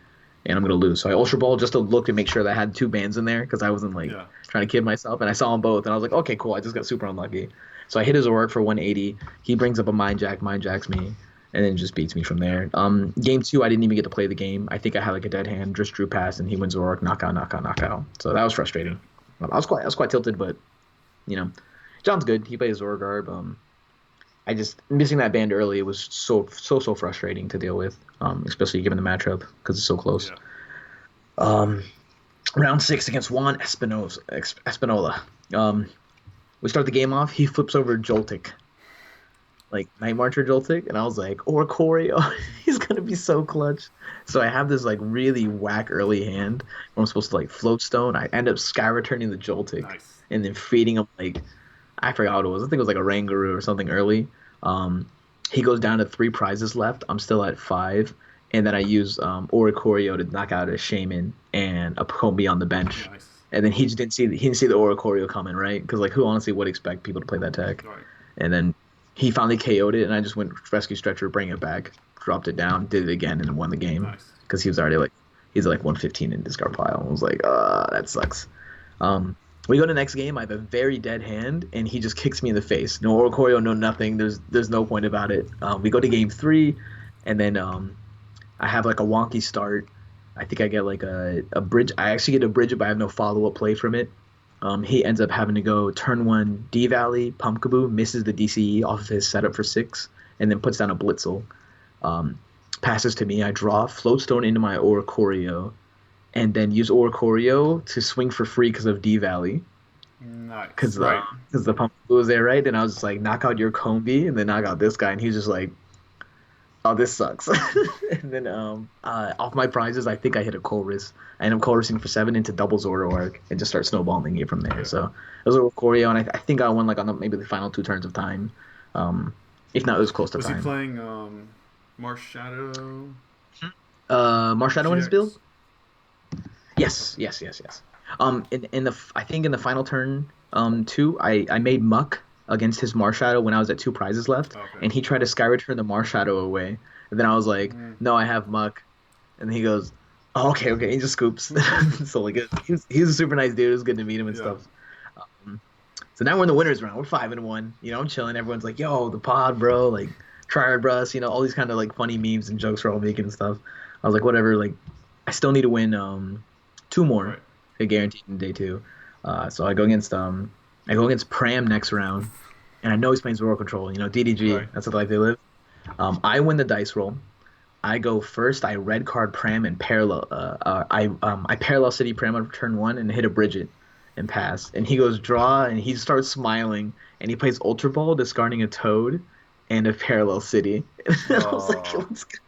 and I'm going to lose. So I Ultra Ball just to look to make sure that I had 2 bands in there because I wasn't, like, trying to kid myself. And I saw them both, and I was like, okay, cool. I just got super unlucky. So I hit his Zoroark for 180. He brings up a Mind Jacks me, and then just beats me from there. Game 2, I didn't even get to play the game. I think I had like a dead hand, just drew past, and he wins Zoroark, knockout. So that was frustrating. I was quite tilted, but you know, John's good. He plays Zoroark. I just missing that band early. It was so frustrating to deal with, especially given the matchup because it's so close. Yeah. Round 6 against Juan Espinola. We start the game off. He flips over Joltik. Like Night Marcher Joltik, and I was like, Oricorio, he's gonna be so clutch. So I have this like really whack early hand where I'm supposed to like float stone. I end up Sky Returning the Joltik, Nice. and then feeding him like I forgot what it was. I think it was like a Rangaroo or something early. He goes down to 3 prizes left. I'm still at 5, and then I use Oricorio to knock out a Shaman and a Combi on the bench. Nice. And then he didn't see the Oricorio coming, right? Because like who honestly would expect people to play that tech? Right. And then he finally KO'd it, and I just went Rescue Stretcher, bring it back, dropped it down, did it again, and then won the game. Nice. Because he was already he's like 115 in discard pile. I was like, that sucks. We go to the next game. I have a very dead hand, and he just kicks me in the face. No Oricorio, no nothing. There's no point about it. We go to game 3, and then I have like a wonky start. I think I get like a bridge. I actually get a bridge, but I have no follow-up play from it. He ends up having to go turn 1 D Valley, Pumpkaboo, misses the DCE off of his setup for 6, and then puts down a Blitzel. Passes to me, I draw, Floatstone into my Oricorio, and then use Oricorio to swing for free because of D Valley. Nice. Because Right. the pump was there, right? And I was just like, knock out your Combi and then knock out this guy. And he's just like, oh, this sucks. And then off my prizes, I think I hit a Colress. I ended up Colressing for 7 into double Zoroark and just start snowballing it from there. Yeah. So it was a Oricorio, and I think I won like on maybe the final 2 turns of time. Um, if not, it was close to Was he time. playing Marshadow Marshadow in his build? GX? Yes, yes, yes, yes. In the I think in the final turn, two, I made Muck against his Marshadow when I was at 2 prizes left, Okay. and he tried to Sky Return the Marshadow away. And then I was like, Mm. no, I have Muck, and he goes, oh, okay, okay. He just scoops. So like, he's a super nice dude. It was good to meet him and Yeah. stuff. Um, so now we're in the winners round. We're 5-1. I'm chilling. Everyone's like, yo, the pod, bro. Like, try hard, bros. All these kind of like funny memes and jokes we're all making and stuff. I was like, whatever. Like, I still need to win 2 more Right. to guaranteed in day 2. So I go against Pram next round, and I know he's playing Zoro Control. DDG. Right. That's the life they live. I win the dice roll. I go first. I red card Pram and parallel. I parallel City Pram on turn 1 and hit a Bridget and pass. And he goes draw and he starts smiling and he plays Ultra Ball, discarding a Toad and a parallel City. And I was like, Oh. let's go.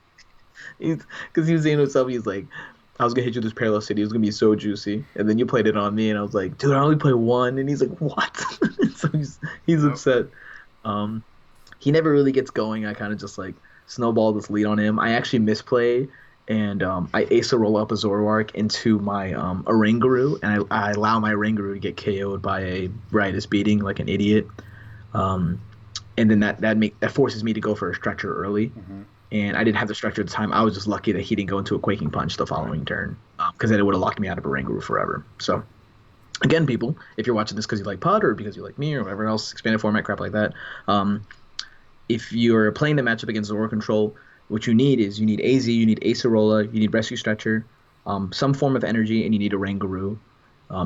Because he was saying to himself, he's like, I was gonna hit you with this parallel city. It was gonna be so juicy, and then you played it on me, and I was like, dude, I only play one, and he's like, what? So he's Yep. upset. Um, he never really gets going. I kind of just like snowball this lead on him. I actually misplay, and I ace a roll up a Zoroark into my Oranguru, and I allow my Oranguru to get KO'd by a Riotous Beating like an idiot. Um, and then that forces me to go for a stretcher early, Hmm. and I didn't have the stretcher at the time. I was just lucky that he didn't go into a Quaking Punch the Right. following turn, because then it would have locked me out of a Oranguru forever. So again, people, if you're watching this because you like Pod or because you like me or whatever else, expanded format crap like that, um, if you're playing the matchup against Zoro Control, what you need AZ, you need Acerola, you need Rescue Stretcher, some form of energy, and you need a Rangaroo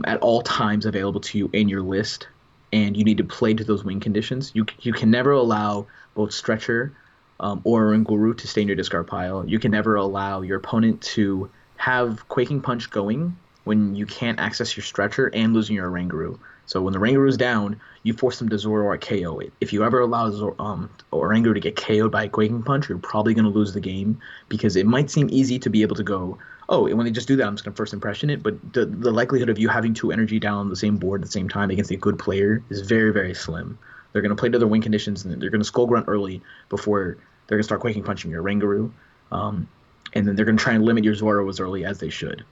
at all times available to you in your list. And you need to play to those win conditions. You can never allow both Stretcher or Rangaroo to stay in your discard pile. You can never allow your opponent to have Quaking Punch going when you can't access your Stretcher and losing your Rangaroo. So when the Rangaroo is down, you force them to Zoroark KO it. If you ever allow Oranguru to get KO'd by a Quaking Punch, you're probably going to lose the game because it might seem easy to be able to go, oh, and when they just do that, I'm just going to first impression it. But the likelihood of you having 2 energy down on the same board at the same time against a good player is very, very slim. They're going to play to their win conditions, and they're going to Skull Grunt early before they're going to start Quaking Punching your Oranguru. And then they're going to try and limit your Zoro as early as they should.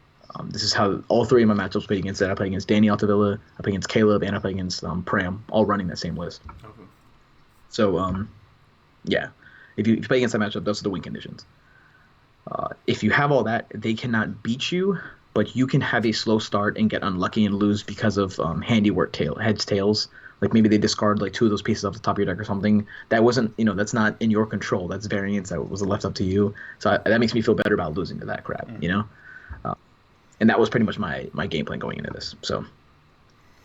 This is how all 3 of my matchups played against it. I played against Danny Altavilla, I played against Caleb, and I played against Pram, all running that same list. Okay. So, yeah, if you play against that matchup, those are the win conditions. If you have all that, they cannot beat you, but you can have a slow start and get unlucky and lose because of handiwork heads, tails. Like maybe they discard like 2 of those pieces off the top of your deck or something. That wasn't, that's not in your control. That's variance that was left up to you. So that makes me feel better about losing to that crap, and that was pretty much my game plan going into this. So,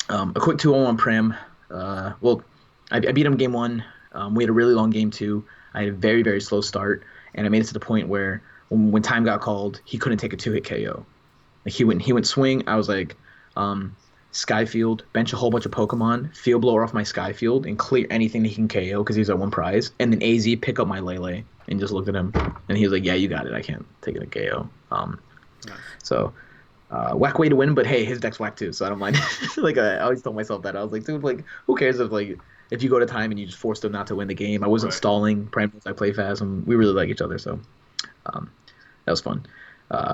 a quick 2-0 on Pram. Well, I beat him game 1. We had a really long game 2. I had a very, very slow start, and I made it to the point where when time got called, he couldn't take a 2-hit KO. Like he went swing. I was like, Skyfield, bench a whole bunch of Pokemon, Field Blower off my Skyfield, and clear anything he can KO because he's at 1 prize. And then AZ pick up my Lele and just looked at him, and he was like, yeah, you got it. I can't take it a KO. Nice. So. Whack way to win, but hey, his deck's whack too, so I don't mind. Like I always told myself that I was like, dude, like who cares if you go to time and you just forced him not to win the game. I wasn't Right. stalling. Prime I play fast, and we really like each other, so that was fun.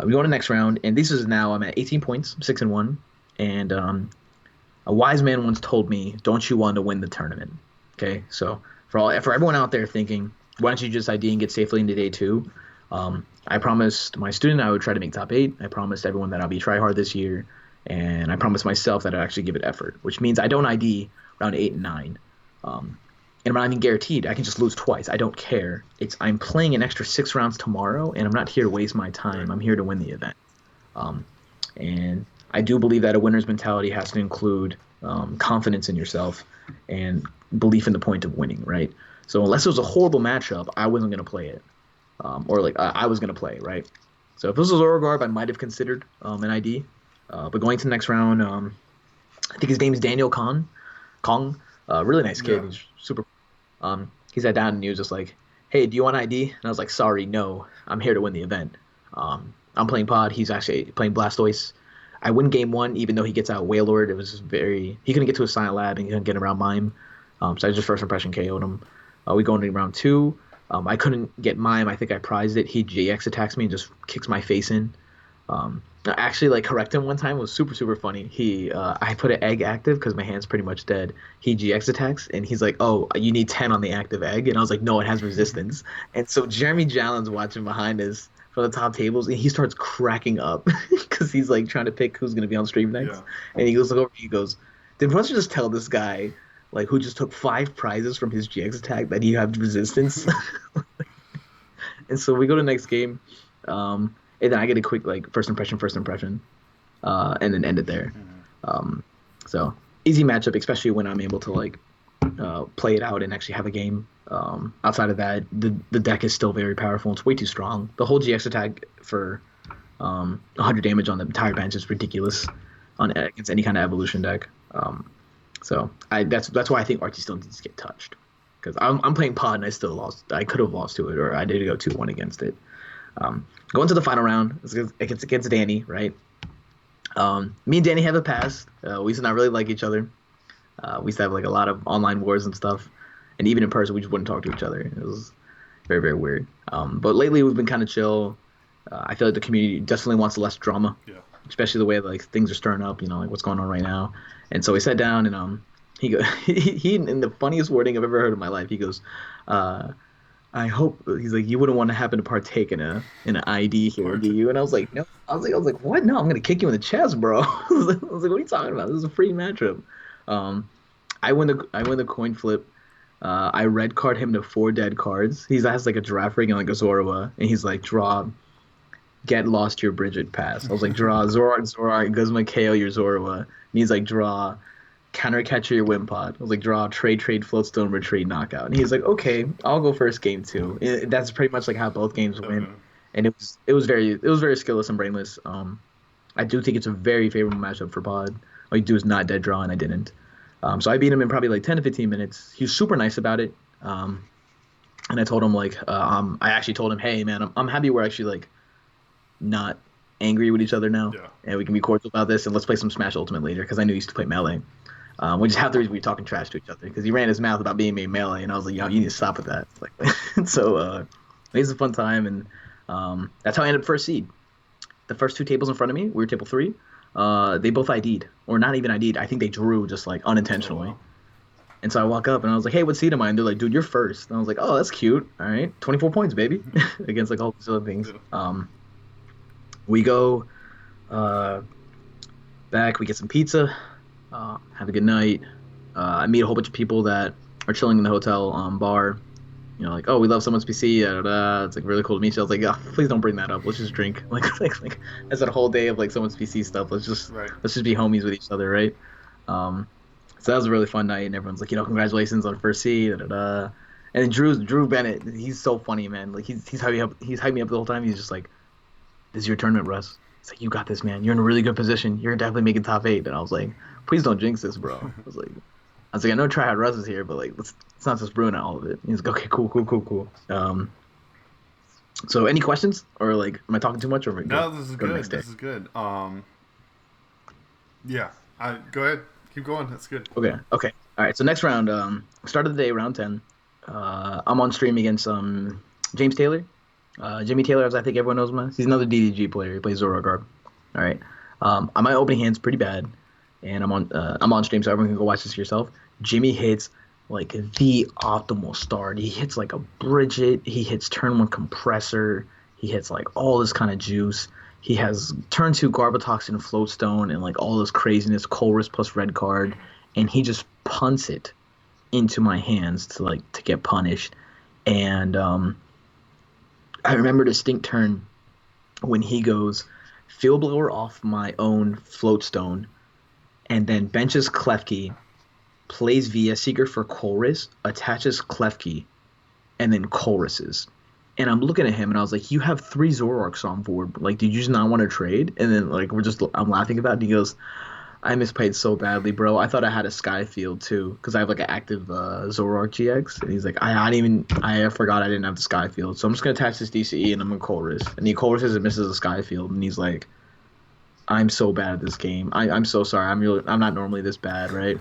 We go to the next round, and this is now I'm at 18 points, 6-1, and a wise man once told me, "Don't you want to win the tournament?" Okay, so for everyone out there thinking, why don't you just ID and get safely into day 2? I promised my student I would try to make top 8. I promised everyone that I'll be try hard this year, and I promised myself that I'd actually give it effort, which means I don't ID round 8 and 9. And I'm not even guaranteed. I can just lose twice. I don't care. I'm playing an extra 6 rounds tomorrow, and I'm not here to waste my time. I'm here to win the event. And I do believe that a winner's mentality has to include confidence in yourself and belief in the point of winning, right? So unless it was a horrible matchup, I wasn't going to play it. I was going to play, right? So if this was Orogarb, I might have considered an ID. But going to the next round, I think his name is Daniel Kong. Really nice kid. Yeah. He's super. He sat down and he was just like, "Hey, do you want ID?" And I was like, "Sorry, no. I'm here to win the event. I'm playing Pod. He's actually playing Blastoise. I win game one, even though he gets out Wailord. It was very he couldn't get to his Silent Lab and he couldn't get around Mime. So I just first impression KO'd him. We go into round two. I couldn't get Mime. I think I prized it. He GX attacks me and just kicks my face in. I actually like correct him one time. It was super super funny. I put an egg active because my hand's pretty much dead. He GX attacks and he's like, "Oh, you need 10 on the active egg," and I was like, "No, it has resistance." And so Jeremy Jalen's watching behind us from the top tables and he starts cracking up because he's like trying to pick who's gonna be on stream next. Yeah. And he goes like over. He goes, "Did Russ just tell this guy?" Like who just took 5 prizes from his GX attack that he had resistance. And so we go to the next game, and then I get a quick like first impression, and then end it there. Um, so easy matchup, especially when I'm able to like play it out and actually have a game. Outside of that, the deck is still very powerful. It's way too strong. The whole GX attack for 100 damage on the entire bench is ridiculous on against any kind of evolution deck. That's why I think Archie still needs to get touched because I'm playing Pod and I still lost. I could have lost to it, or I did go 2-1 against it. Going to the final round, it's against Danny, right? Me and Danny have a past. We used to not really like each other. We used to have like a lot of online wars and stuff, and even in person, we just wouldn't talk to each other. It was very very weird. But lately, we've been kind of chill. I feel like the community definitely wants less drama, Yeah. especially the way like things are stirring up. You know, like what's going on right now. And so we sat down and he in the funniest wording I've ever heard in my life. He goes, I hope he's like you wouldn't want to happen to partake in an ID here, do you? And I was like, no. I was like, what? No, I'm gonna kick you in the chest, bro. I was like, what are you talking about? This is a free matchup. Um, I win the coin flip. I red card him to 4 dead cards. He has like a draft ring and like a Zorua, and he's like draw, get lost your Bridget pass. I was like draw Zoroark, Guzma KO your Zorua, and he's like draw. Counter catcher your Wimpod. I was like, draw, trade, floatstone, retreat, knockout. And he's like, okay, I'll go first game 2. That's pretty much like how both games went. And it was very skillless and brainless. I do think it's a very favorable matchup for Pod. All you do is not dead draw, and I didn't. So I beat him in probably like 10 to 15 minutes. He was super nice about it. And I told him like, I actually told him, hey man, I'm happy we're actually like not angry with each other now, Yeah. and we can be cordial about this, and let's play some Smash Ultimate later because I knew he used to play Melee. Which is half the reason we were talking trash to each other because he ran his mouth about being made Melee, and I was like, yo, you need to stop with that. Like, so it was a fun time, and that's how I ended up first seed. The first 2 tables in front of me, we were table 3. They both ID'd, or not even ID'd. I think they drew just like unintentionally. Oh, wow. And so I walk up and I was like, hey, what seed am I? And they're like, dude, you're first. And I was like, oh, that's cute. All right, 24 points, baby, against like all these other things. We go back. We get some pizza. Have a good night. I meet a whole bunch of people that are chilling in the hotel bar. You know, like, oh, we love someone's PC. Da, da, da. It's like really cool to meet you. I was like, oh, please don't bring that up. Let's just drink. Like that's a whole day of like someone's PC stuff. Let's just be homies with each other, right? So that was a really fun night, and everyone's like, congratulations on first seed. Da, da, da. And then Drew Bennett, he's so funny, man. Like he's hyped me up the whole time. He's just like, this is your tournament, Russ. It's like, you got this, man. You're in a really good position. You're definitely making top 8. And I was like, please don't jinx this, bro. I know Tryhard Russ is here, but like, let's not just ruin all of it. He's like, okay, cool. So any questions, or like, am I talking too much? Or no, this is good. This is good. Yeah. Go ahead. Keep going. That's good. Okay. All right. So next round, start of the day, round 10. I'm on stream against James Taylor. Jimmy Taylor, as I think everyone knows him. He's another DDG player. He plays Zoroark. All right. My opening hand's pretty bad, and I'm on stream, so everyone can go watch this yourself. Jimmy hits like the optimal start. He hits like a Bridget. He hits turn 1 compressor. He hits like all this kind of juice. He has turn 2 Garbatoxin, Floatstone, and like all this craziness, Colress plus red card, and he just punts it into my hands to get punished. And I remember a distinct turn when he goes Field Blower off my own Floatstone, and then benches Klefki, plays VS Seeker for Colress, attaches Klefki, and then Colresses. And I'm looking at him and I was like, "You have three Zoroarks on board. Like, did you just not want to trade?" And then like I'm laughing about it. And he goes, "I misplayed so badly, bro. I thought I had a Skyfield too because I have like an active Zoroark GX." And he's like, I didn't even I forgot I didn't have the Skyfield. So I'm just gonna attach this DCE and I'm gonna Colress." And he Colresses and misses a Skyfield and he's like, "I'm so bad at this game. I'm so sorry. I'm not normally this bad, right?"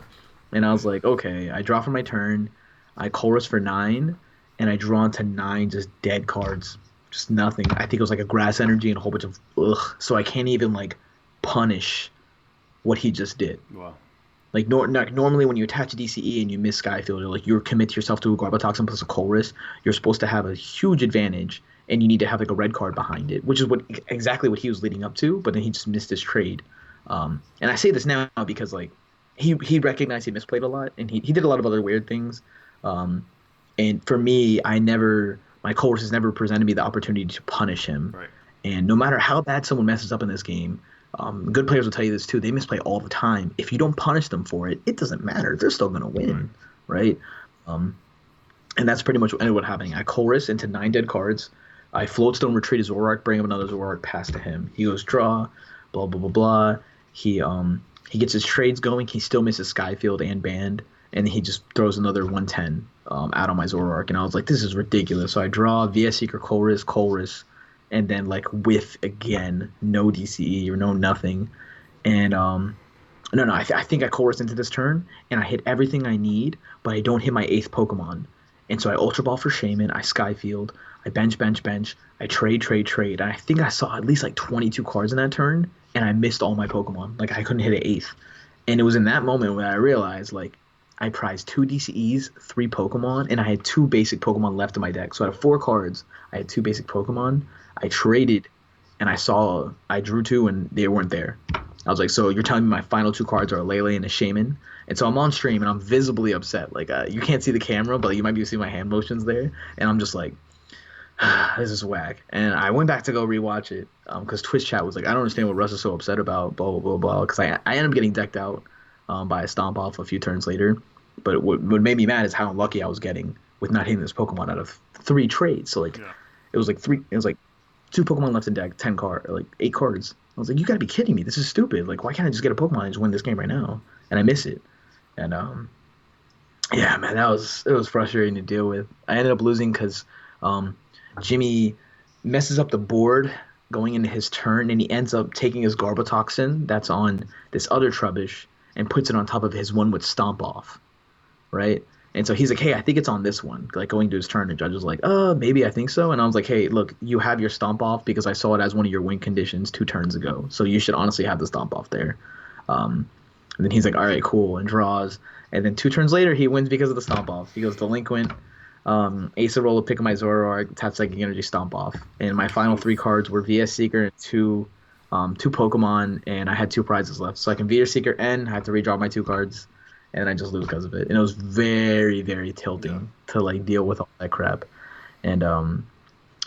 And I was like, "Okay." I draw for my turn. I Colress for 9, and I draw into 9 just dead cards, just nothing. I think it was like a Grass Energy and a whole bunch of ugh. So I can't even like punish what he just did. Wow. Like normally when you attach a DCE and you miss Skyfield, or like you're commit yourself to a Garbotoxin plus a Colress, you're supposed to have a huge advantage, and you need to have like a red card behind it, which is what exactly what he was leading up to. But then he just missed his trade. And I say this now because like he recognized he misplayed a lot, and he did a lot of other weird things. Um, and for me, my Colress has never presented me the opportunity to punish him. Right. And no matter how bad someone messes up in this game, good players will tell you this too. They misplay all the time. If you don't punish them for it, it doesn't matter. They're still going to win, right? And that's pretty much what ended up happening. I Colress into 9 dead cards. I Floatstone retreat a Zoroark, bring up another Zoroark, pass to him. He goes draw, blah blah blah blah. He gets his trades going. He still misses Skyfield and Band, and he just throws another 110 out on my Zoroark. And I was like, this is ridiculous. So I draw VS Seeker Colress, and then like whiff again, no DCE or no nothing. And no, I think I Colress into this turn, and I hit everything I need, but I don't hit my 8th Pokemon. And so I Ultra Ball for Shaman, I Skyfield, I bench, I trade. And I think I saw at least like 22 cards in that turn, and I missed all my Pokemon. Like I couldn't hit an 8th. And it was in that moment when I realized like I prized 2 DCEs, 3 Pokemon, and I had 2 basic Pokemon left in my deck. So out of 4 cards, I had 2 basic Pokemon. I traded, and I drew 2, and they weren't there. I was like, so you're telling me my final 2 cards are a Lele and a Shaman? And so I'm on stream, and I'm visibly upset. Like, you can't see the camera, but you might be able to see my hand motions there. And I'm just like, this is whack. And I went back to go rewatch it because Twitch chat was like, I don't understand what Russ is so upset about, blah, blah, blah, blah. Because I ended up getting decked out by a Stomp Off a few turns later. But what made me mad is how unlucky I was getting with not hitting this Pokemon out of 3 trades. So, like, it was like 2 Pokemon left in deck, 8 cards. I was like, you gotta be kidding me. This is stupid. Like, why can't I just get a Pokemon and just win this game right now? And I miss it. And yeah, man, it was frustrating to deal with. I ended up losing because Jimmy messes up the board going into his turn, and he ends up taking his Garbotoxin that's on this other Trubbish and puts it on top of his one with Stomp Off, right? And so he's like, hey, I think it's on this one. Like going to his turn, the judge was like, maybe I think so. And I was like, hey, look, you have your Stomp Off because I saw it as one of your win conditions 2 turns ago. So you should honestly have the Stomp Off there. And then he's like, all right, cool, and draws. And then 2 turns later, he wins because of the Stomp Off. He goes Delinquent, Ace of Roll, pick up my Zoroark, tap Psychic Energy, Stomp Off. And my final 3 cards were VS Seeker and 2 Pokemon, and I had 2 prizes left. So I can VS Seeker N, I had to redraw my 2 cards, and I just lose because of it. And it was very, very tilting to like deal with all that crap. And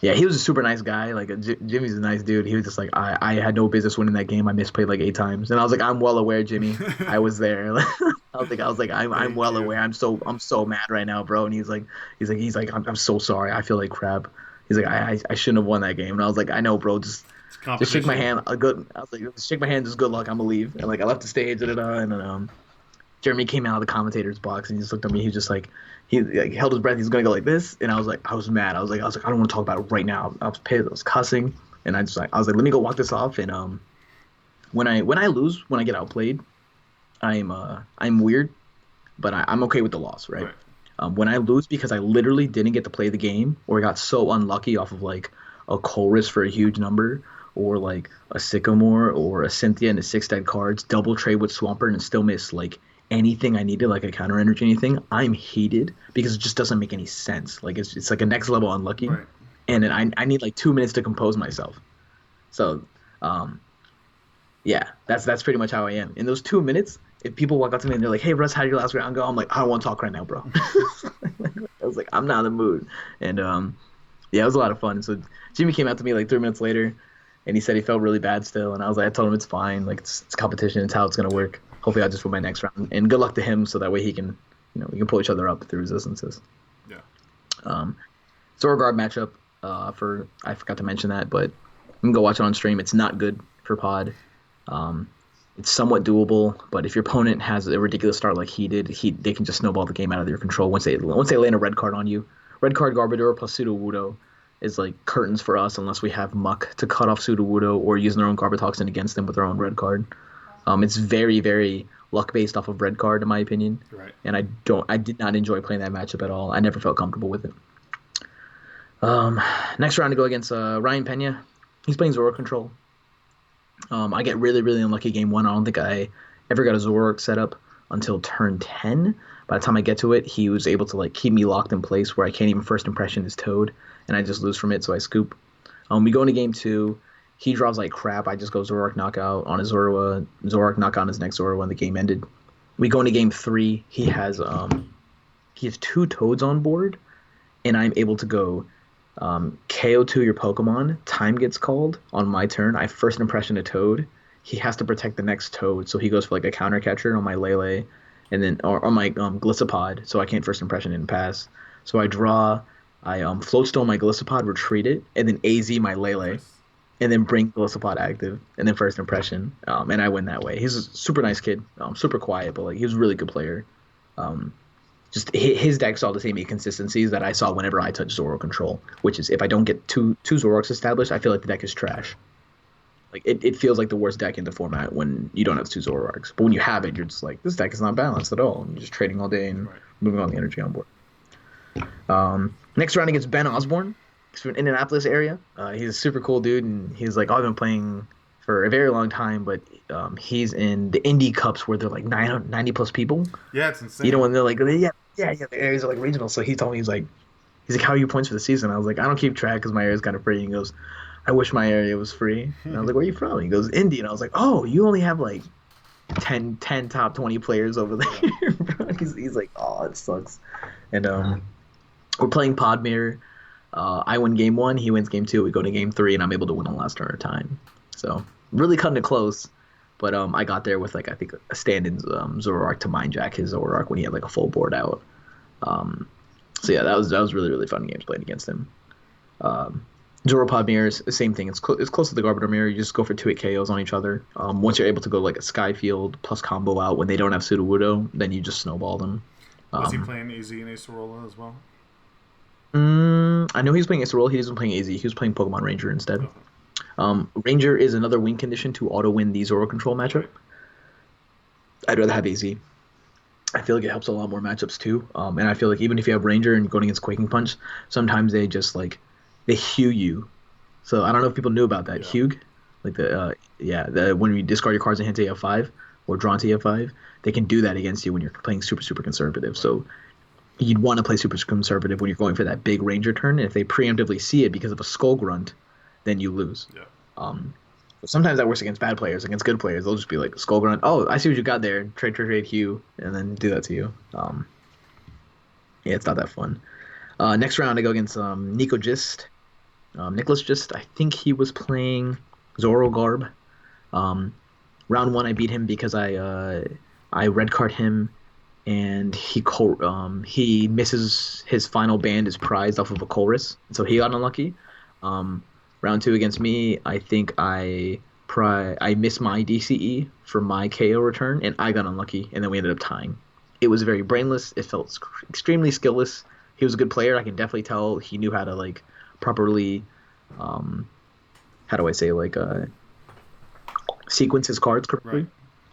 yeah, he was a super nice guy. Like Jimmy's a nice dude. He was just like, I had no business winning that game. I misplayed like 8 times, and I was like, I'm well aware, Jimmy. I was there. I was like, I'm well aware. I'm so mad right now, bro. And he's like, I'm so sorry. I feel like crap. He's like, I shouldn't have won that game. And I was like, I know, bro. Just shake my hand. I was like, shake my hand. Just good luck. I'm gonna leave. And like I left the stage, and then Jeremy came out of the commentator's box and he just looked at me. He just like he like, held his breath. He's gonna go like this, and I was mad. I was like, I don't want to talk about it right now. I was pissed. I was cussing, and I was like, let me go walk this off. And when I lose, when I get outplayed, I'm weird, but I'm okay with the loss, right? When I lose because I literally didn't get to play the game, or I got so unlucky off of like a Colress for a huge number, or like a Sycamore or a Cynthia into 6 dead cards, double trade with Swampert and still miss like anything I needed, like a counter energy, anything, I'm heated because it just doesn't make any sense. Like it's like a next level unlucky, and then I need like 2 minutes to compose myself. So, yeah, that's pretty much how I am. In those 2 minutes, if people walk up to me and they're like, "Hey, Russ, how did your last round go?" I'm like, "I don't want to talk right now, bro." I was like, "I'm not in the mood," and yeah, it was a lot of fun. So Jimmy came out to me like 3 minutes later, and he said he felt really bad still, and I told him it's fine, like it's competition, it's how it's gonna work. Hopefully I'll just win my next round. And good luck to him so that way he can, we can pull each other up through resistances. Yeah. Zoroark matchup. For I forgot to mention that, but you can go watch it on stream. It's not good for pod. Um, it's somewhat doable, but if your opponent has a ridiculous start like he did, they can just snowball the game out of their control once they land a red card on you. Red card Garbodor plus Sudowoodo is like curtains for us unless we have Muck to cut off Sudowoodo or using their own Garbotoxin against them with their own red card. It's very, very luck based off of red card in my opinion, Right. and I did not enjoy playing that matchup at all. I never felt comfortable with it. Next round to go against Ryan Pena. He's playing Zoro Control. I get really, really unlucky game one. I don't think I ever got a Zoroark set up until turn 10. By the time I get to it, he was able to like keep me locked in place where I can't even first impression his Toad, and I just lose from it, so I scoop. We go into game two. He draws like crap. I just go Zoroark knockout on his Zorua, Zoroark knockout on his next Zorua, and the game ended. We go into game three. He has two Toads on board, and I'm able to go KO2 your Pokemon. Time gets called on my turn. I first impression a Toad. He has to protect the next Toad, so he goes for like a counter catcher on my Lele, and then or on my Gliscopod, so I can't first impression and pass. So I draw. I float stone my Gliscopod, retreat it, and then AZ my Lele, Nice. and then bring Gliscopod active, and then first impression, and I win that way. He's a super nice kid, super quiet, but like he was a really good player. Um, just his deck saw the same inconsistencies that I saw whenever I touch Zoro control, which is if I don't get two Zoroarks established, I feel like the deck is trash. Like it feels like the worst deck in the format when you don't have two Zoroarks. But when you have it, you're just like, this deck is not balanced at all. And you're just trading all day and Right. moving all the energy on board. Next round against Ben Osborne. He's from Indianapolis area. He's a super cool dude, and he's like, I've been playing for a very long time, but he's in the indie cups where they're like 90 plus people. Yeah, it's You know, insane. when they're like, yeah, the areas are like regional. So he told me, he's like, how are you points for the season? I was like, I don't keep track because my area is kind of free. And he goes, I wish my area was free. And I was like, where are you from? He goes, Indy. And I was like, oh, you only have like 10 top 20 players over there. Bro. He's like, oh, it sucks. And we're playing Pod Mirror. I win game one, he wins game two. We go to game three, and I'm able to win on last turn of time. So really cutting it close. But I got there with like I think a stand-in Zoroark to mind jack his Zoroark when he had like a full board out. So yeah, that was really really fun games playing against him. Zoropod mirrors, the same thing. It's close to the Garbodor mirror. You just go for 2-hit KOs on each other. Once you're able to go like a Skyfield plus combo out when they don't have Sudowoodo, then you just snowball them. Was he playing AZ and Acerola as well? I know he was playing Acerola. He wasn't playing AZ. He was playing Pokemon Ranger instead. Ranger is another win condition to auto win the Zoro control matchup. Right. I'd rather have AZ. I feel like it helps a lot more matchups too. And I feel like even if you have Ranger and you're going against Quaking Punch, sometimes they just like they hue you. So I don't know if people knew about that. Yeah. Hug, like the when you discard your cards and hit to EF5 or draw to EF5, they can do that against you when you're playing super conservative. Right. So you'd want to play super conservative when you're going for that big Ranger turn. And if they preemptively see it because of a Skull Grunt, then you lose. Yeah. Sometimes that works against bad players. Against good players, they'll just be like Skull Grunt. Oh, I see what you got there. Trade, hue, and then do that to you. Yeah, it's not that fun. Next round, I go against Nico Gist. Nicholas Gist, I think he was playing Zoro Garb. Round one, I beat him because I red card him, and he misses his final band is prized off of a Colress, so he got unlucky. Round two against me, I think I missed my DCE for my KO return, and I got unlucky, and then we ended up tying. It was very brainless. It felt extremely skillless. He was a good player. I can definitely tell he knew how to like properly, how do I say, like sequence his cards correctly.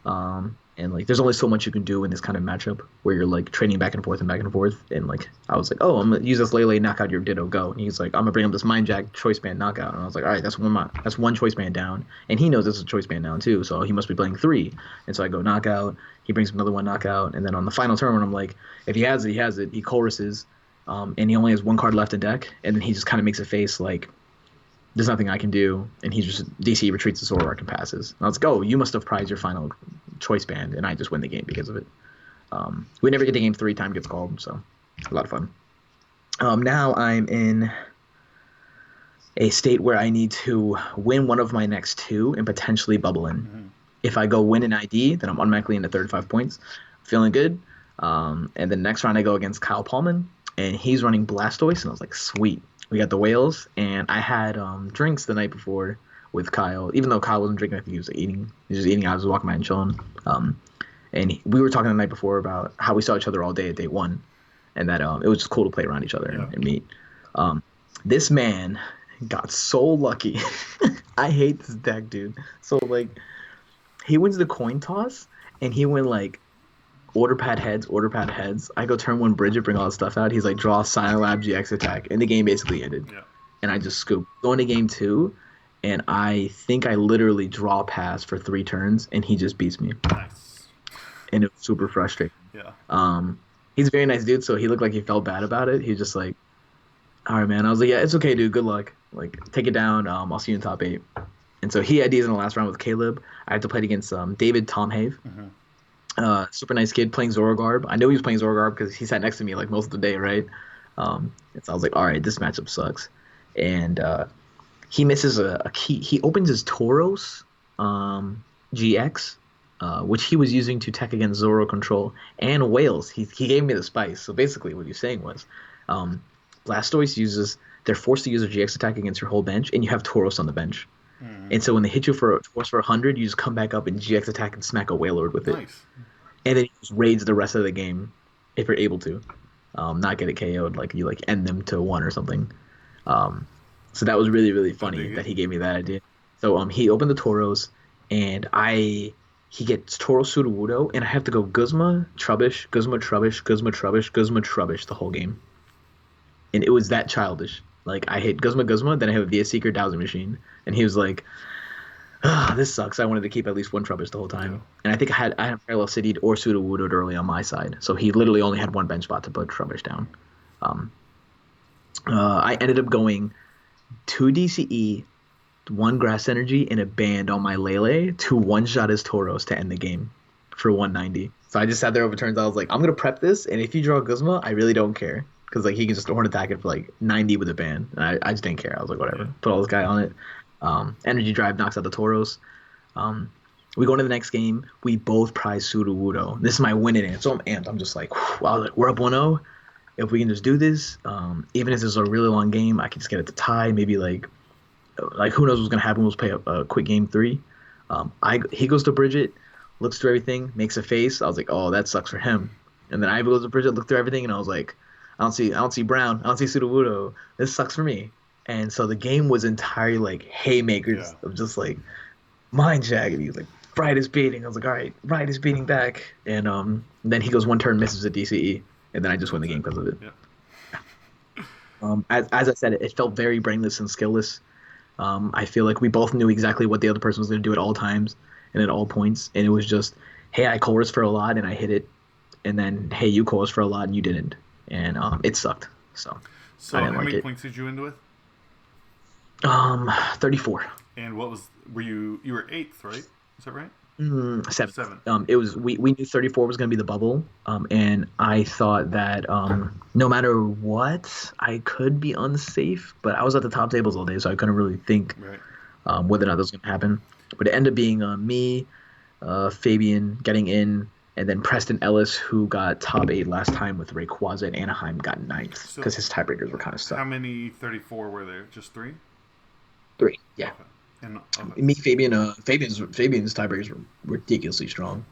Right. And like there's only so much you can do in this kind of matchup where you're like trading back and forth, and like I was like, oh, I'm gonna use this Lele, knock out your Ditto, go. And he's like, I'm gonna bring up this Mind Jack choice band knockout, and I was like, all right, that's one choice band down, and he knows this is a choice band down too, so he must be playing three. And so I go knockout, he brings another one knockout, and then on the final turn when I'm like, if he has it, he has it. He choruses, and he only has one card left in deck, and then he just kind of makes a face like, there's nothing I can do, and he just DC retreats the Zoroark and passes. And I was like, oh, you must have prized your final choice band, and I just win the game because of it. We never get to game three, time gets called, so a lot of fun. Now I'm in a state where I need to win one of my next two and potentially bubble in. Mm-hmm. If I go win an ID, then I'm automatically into 35 points. Feeling good. And then next round I go against Kyle Paulman, and he's running Blastoise, and I was like, sweet. We got the whales, and I had drinks the night before with Kyle. Even though Kyle wasn't drinking, I think he was eating. He was just eating. I was walking by and chilling. We were talking the night before about how we saw each other all day at day one, and that it was just cool to play around each other Yeah. and meet. Um, this man got so lucky. I hate this deck, dude. So like, he wins the coin toss, and he went like order pad heads, order pad heads. I go turn one Bridget, bring all the stuff out. He's like draw Silent Lab GX attack, and the game basically ended. Yeah. And I just scoop. Going to game two, and I think I literally draw pass for 3 turns, and he just beats me, Nice. and it was super frustrating. Yeah. He's a very nice dude, so he looked like he felt bad about it. He was just like, "All right, man." I was like, "Yeah, it's okay, dude. Good luck. Like, take it down. I'll see you in top 8." And so he had D's in the last round with Caleb. I had to play against David Tom Have. Mm-hmm. Super nice kid playing Zorogarb. I know he was playing Zorogarb because he sat next to me like most of the day, right? And so I was like, all right, this matchup sucks. And he misses a key. He opens his Tauros GX, which he was using to tech against Zoro Control and Whales. He gave me the spice. So basically, what he was saying was, Blastoise uses. They're forced to use a GX attack against your whole bench, and you have Tauros on the bench. Mm-hmm. And so when they hit you for a force for 100, you just come back up and GX attack and smack a Wailord with it. Nice. And then you just raids the rest of the game if you're able to, not get it KO'd. Like you like end them to 1 or something. So that was really really funny that he gave me that idea. So he opened the Tauros, and he gets Tauros Sudowoodo, and I have to go Guzma Trubbish, Guzma Trubbish, Guzma Trubbish, Guzma Trubbish the whole game, and it was that childish. Like I hit Guzma, then I have a VS Seeker Dowsing Machine, and he was like, this sucks. I wanted to keep at least 1 Trubbish the whole time. Yeah. And I think I had Parallel City'd or Sudowoodo'd early on my side. So he literally only had 1 bench spot to put Trubbish down. I ended up going 2 DCE, 1 Grass Energy, and a Band on my Lele to one-shot his Tauros to end the game for 190. So I just sat there over turns. I was like, I'm going to prep this, and if you draw Guzma, I really don't care. Because like he can just horn attack it for like 90 with a Band. And I just didn't care. I was like, whatever. Yeah. Put all this guy on it. Energy Drive knocks out the Tauros. We go into the next game. We both prize Sudowoodo. This is my win in it. So I'm amped. I'm just like, wow, we're up 1-0. If we can just do this, even if this is a really long game, I can just get it to tie. Maybe like who knows what's gonna happen? We'll play a quick game 3. He goes to Bridget, looks through everything, makes a face. I was like, oh, that sucks for him. And then I goes to Bridget, looked through everything, and I was like, I don't see Brown. I don't see Sudowoodo. This sucks for me. And so the game was entirely like haymakers of just like mind jagging. He was like, Bright is beating. I was like, all right, Bright is beating back. And then he goes 1 turn, misses a DCE, and then I just win the game because of it. Yeah. As I said, it felt very brainless and skillless. I feel like we both knew exactly what the other person was going to do at all times and at all points. And it was just, hey, I chorused for a lot and I hit it. And then, hey, you chorused for a lot and you didn't. And it sucked. So how many points did you end with? 34. And what was you were 8th, right? Is that right? 7. It was we knew 34 was going to be the bubble, and I thought that no matter what, I could be unsafe. But I was at the top tables all day, so I couldn't really think whether or not that was going to happen. But it ended up being me, Fabian getting in, and then Preston Ellis, who got top 8 last time with Rayquaza, and Anaheim got 9th because his tiebreakers were kind of stuck. How many 34 were there? Just 3? 3, yeah. Okay. And, Me, Fabian's tiebreakers were ridiculously strong.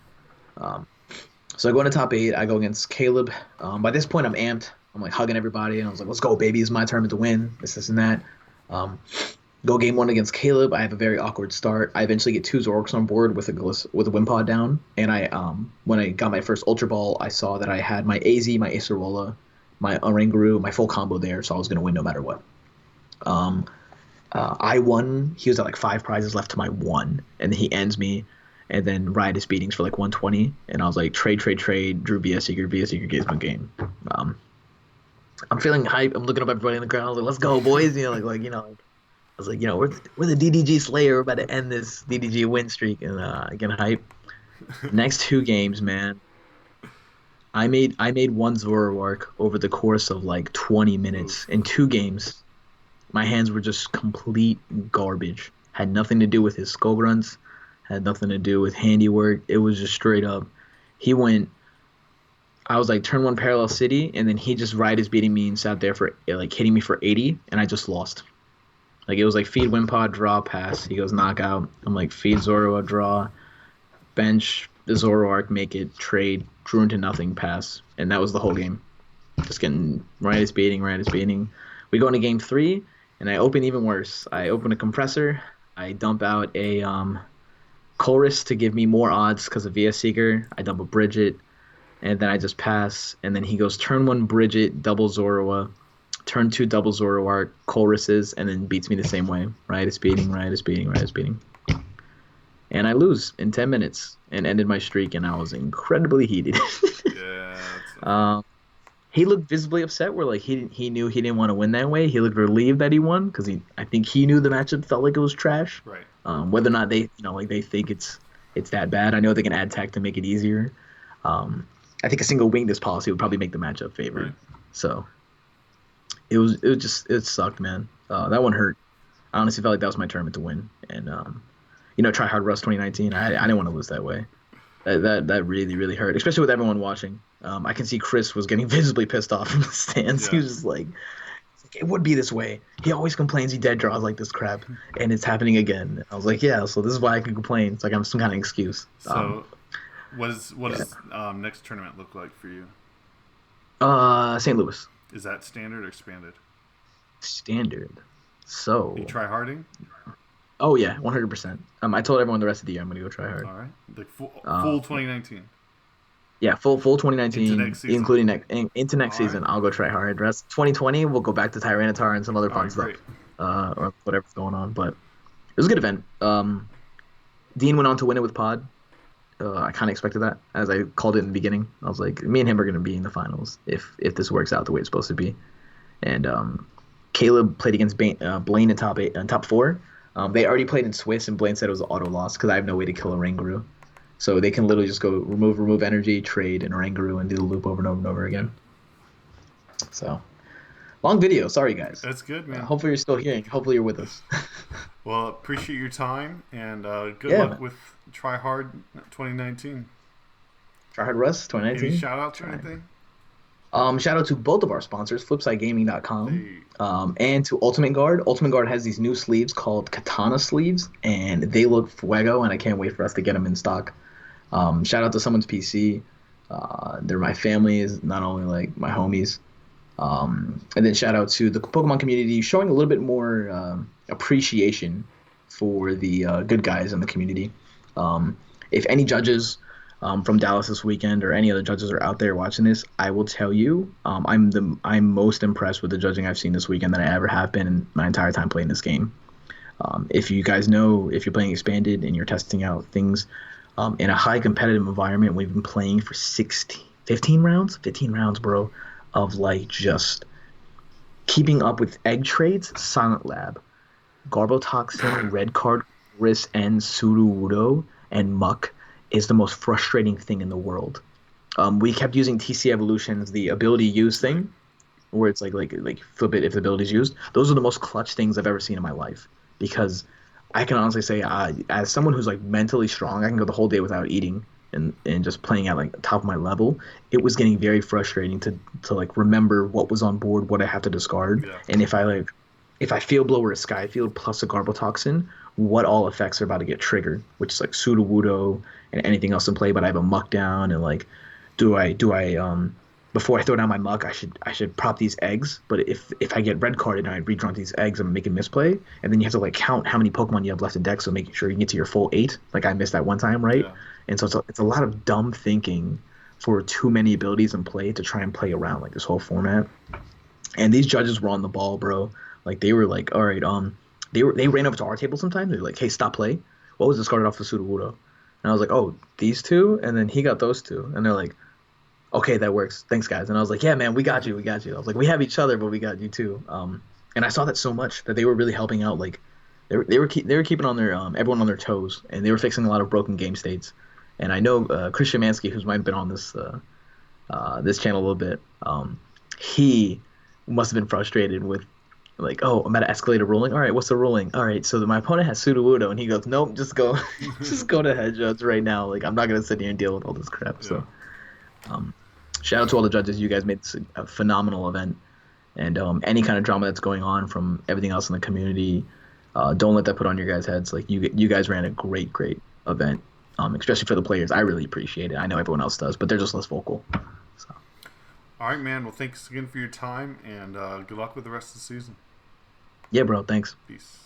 So I go into top 8. I go against Caleb. By this point, I'm amped. I'm like hugging everybody, and I was like, "Let's go, baby! It's my turn to win." This, and that. Go game 1 against Caleb. I have a very awkward start. I eventually get 2 Zoroarks on board with a Wimpod down, and I when I got my first Ultra Ball, I saw that I had my AZ, my Acerola, my Oranguru, my full combo there, so I was gonna win no matter what. I won. He was at like 5 prizes left to my 1, and then he ends me, and then Riotous Beatings for like 120, and I was like trade. Drew VS Seeker gives my game. I'm feeling hype. I'm looking up everybody in the crowd. Like, let's go, boys! I was like, we're the DDG Slayer. We're about to end this DDG win streak, and get hype. Next 2 games, man. I made 1 Zoroark over the course of like 20 minutes in 2 games. My hands were just complete garbage. Had nothing to do with his skull grunts. Had nothing to do with handiwork. It was just straight up. He went I was like turn one parallel city, and then he just ride is beating me and sat there for like hitting me for 80, and I just lost. Like it was like feed win pod draw pass. He goes knockout. I'm like feed Zoro draw bench the Zoroark make it trade drew into nothing pass, and that was the whole game. Just getting right is baiting. We go into game three, and I open even worse. I open a compressor. I dump out a Chorus to give me more odds because of VS Seeker. I dump a Bridget, and then I just pass. And then he goes turn one Bridget, double Zorua, turn two double Zoroark, Choruses, and then beats me the same way. Right is beating, right is beating, right is beating. And I lose in 10 minutes and ended my streak, and I was incredibly heated. Yeah. um, he looked visibly upset. Where like he knew he didn't want to win that way. He looked relieved that he won because I think he knew the matchup felt like it was trash. Right. Whether or not they like they think it's that bad. I know they can add tech to make it easier. I think a single wingdist policy would probably make the matchup favored. Right. So it sucked, man. That one hurt. I honestly felt like that was my tournament to win, and try hard Rust 2019. I didn't want to lose that way. That really really hurt, especially with everyone watching. I can see Chris was getting visibly pissed off from the stands. Yeah. He was just like, it would be this way. He always complains he dead draws like this crap, and it's happening again. I was like, yeah, so this is why I can complain. It's like I'm some kind of excuse. So, what does next tournament look like for you? St. Louis. Is that standard or expanded? Standard. So. You try harding? Oh yeah, 100%. I told everyone the rest of the year I'm gonna go try hard. All right, like full 2019. Yeah, full 2019, Into next season. including into next All season. right. I'll go try hard. Rest 2020, we'll go back to Tyranitar and some other fun stuff, Great. or whatever's going on. But it was a good event. Dean went on to win it with Pod. I kind of expected that, as I called it in the beginning. I was like, me and him are gonna be in the finals if this works out the way it's supposed to be. And Caleb played against Blaine in top four. They already played in Swiss, and Blaine said it was an auto loss because I have no way to kill a Ranguru. So they can literally just go remove energy, trade, and Ranguru, and do the loop over and over and over again. So, long video. Sorry, guys. That's good, man. Hopefully you're still here. Hopefully you're with us. Well, appreciate your time, and good Yeah, luck man. with Try Hard 2019. Try hard Russ 2019. Any shout outs or anything? Shout out to both of our sponsors, FlipsideGaming.com, Hey. and to Ultimate Guard. Ultimate Guard has these new sleeves called Katana sleeves, and they look fuego, and I can't wait for us to get them in stock. Shout out to someone's PC. They're my family, is not only like my homies. And then shout out to the Pokemon community showing a little bit more appreciation for the good guys in the community. If any judges from Dallas this weekend or any other judges are out there watching this, I will tell you I'm most impressed with the judging I've seen this weekend than I ever have been in my entire time playing this game. If you guys know, if you're playing Expanded and you're testing out things in a high competitive environment, we've been playing for 15 rounds, bro, of like just keeping up with egg trades, Silent Lab, Garbotoxin, Red Card, Riss, and Sudowoodo, and Muck is the most frustrating thing in the world. We kept using TC Evolution's the ability use thing, where it's like flip it if the ability's used. Those are the most clutch things I've ever seen in my life, because I can honestly say, as someone who's like mentally strong, I can go the whole day without eating and just playing at like top of my level. It was getting very frustrating to like remember what was on board, what I have to discard, Yeah. and if I Field Blow or a Sky Field plus a Garbotoxin, what all effects are about to get triggered, which is like Sudowoodo and anything else in play. But I have a Muck down, and like, do I before I throw down my Muck, I should prop these eggs. But if I get red carded and I redraw these eggs, I'm making misplay, and then you have to like count how many Pokemon you have left in deck, so making sure you get to your full 8. Like I missed that one time, right? Yeah. And so it's a lot of dumb thinking for too many abilities in play to try and play around like this whole format. And these judges were on the ball, bro. Like they were like, all right, they ran over to our table sometimes. They're like, hey, stop play. What was discarded off the Sudowoodo? And I was like, oh, these two, and then he got those two, and they're like, okay, that works. Thanks, guys. And I was like, yeah, man, we got you. I was like, we have each other, but we got you too. And I saw that so much that they were really helping out. Like they were keeping on their everyone on their toes, and they were fixing a lot of broken game states. And I know Chris Shemansky, who's might have been on this channel a little bit, he must have been frustrated with like, oh, I'm at an escalator ruling. All right, what's the ruling? All right, so my opponent has Sudowoodo, and he goes, nope, just go to head judge right now. Like I'm not gonna sit here and deal with all this crap. Yeah. So, Shout out to all the judges. You guys made this a phenomenal event. And any kind of drama that's going on from everything else in the community, don't let that put on your guys' heads. Like you guys ran a great event, especially for the players. I really appreciate it. I know everyone else does, but they're just less vocal. So All right, man. Well, thanks again for your time, and good luck with the rest of the season. yeah, bro. Thanks. Peace.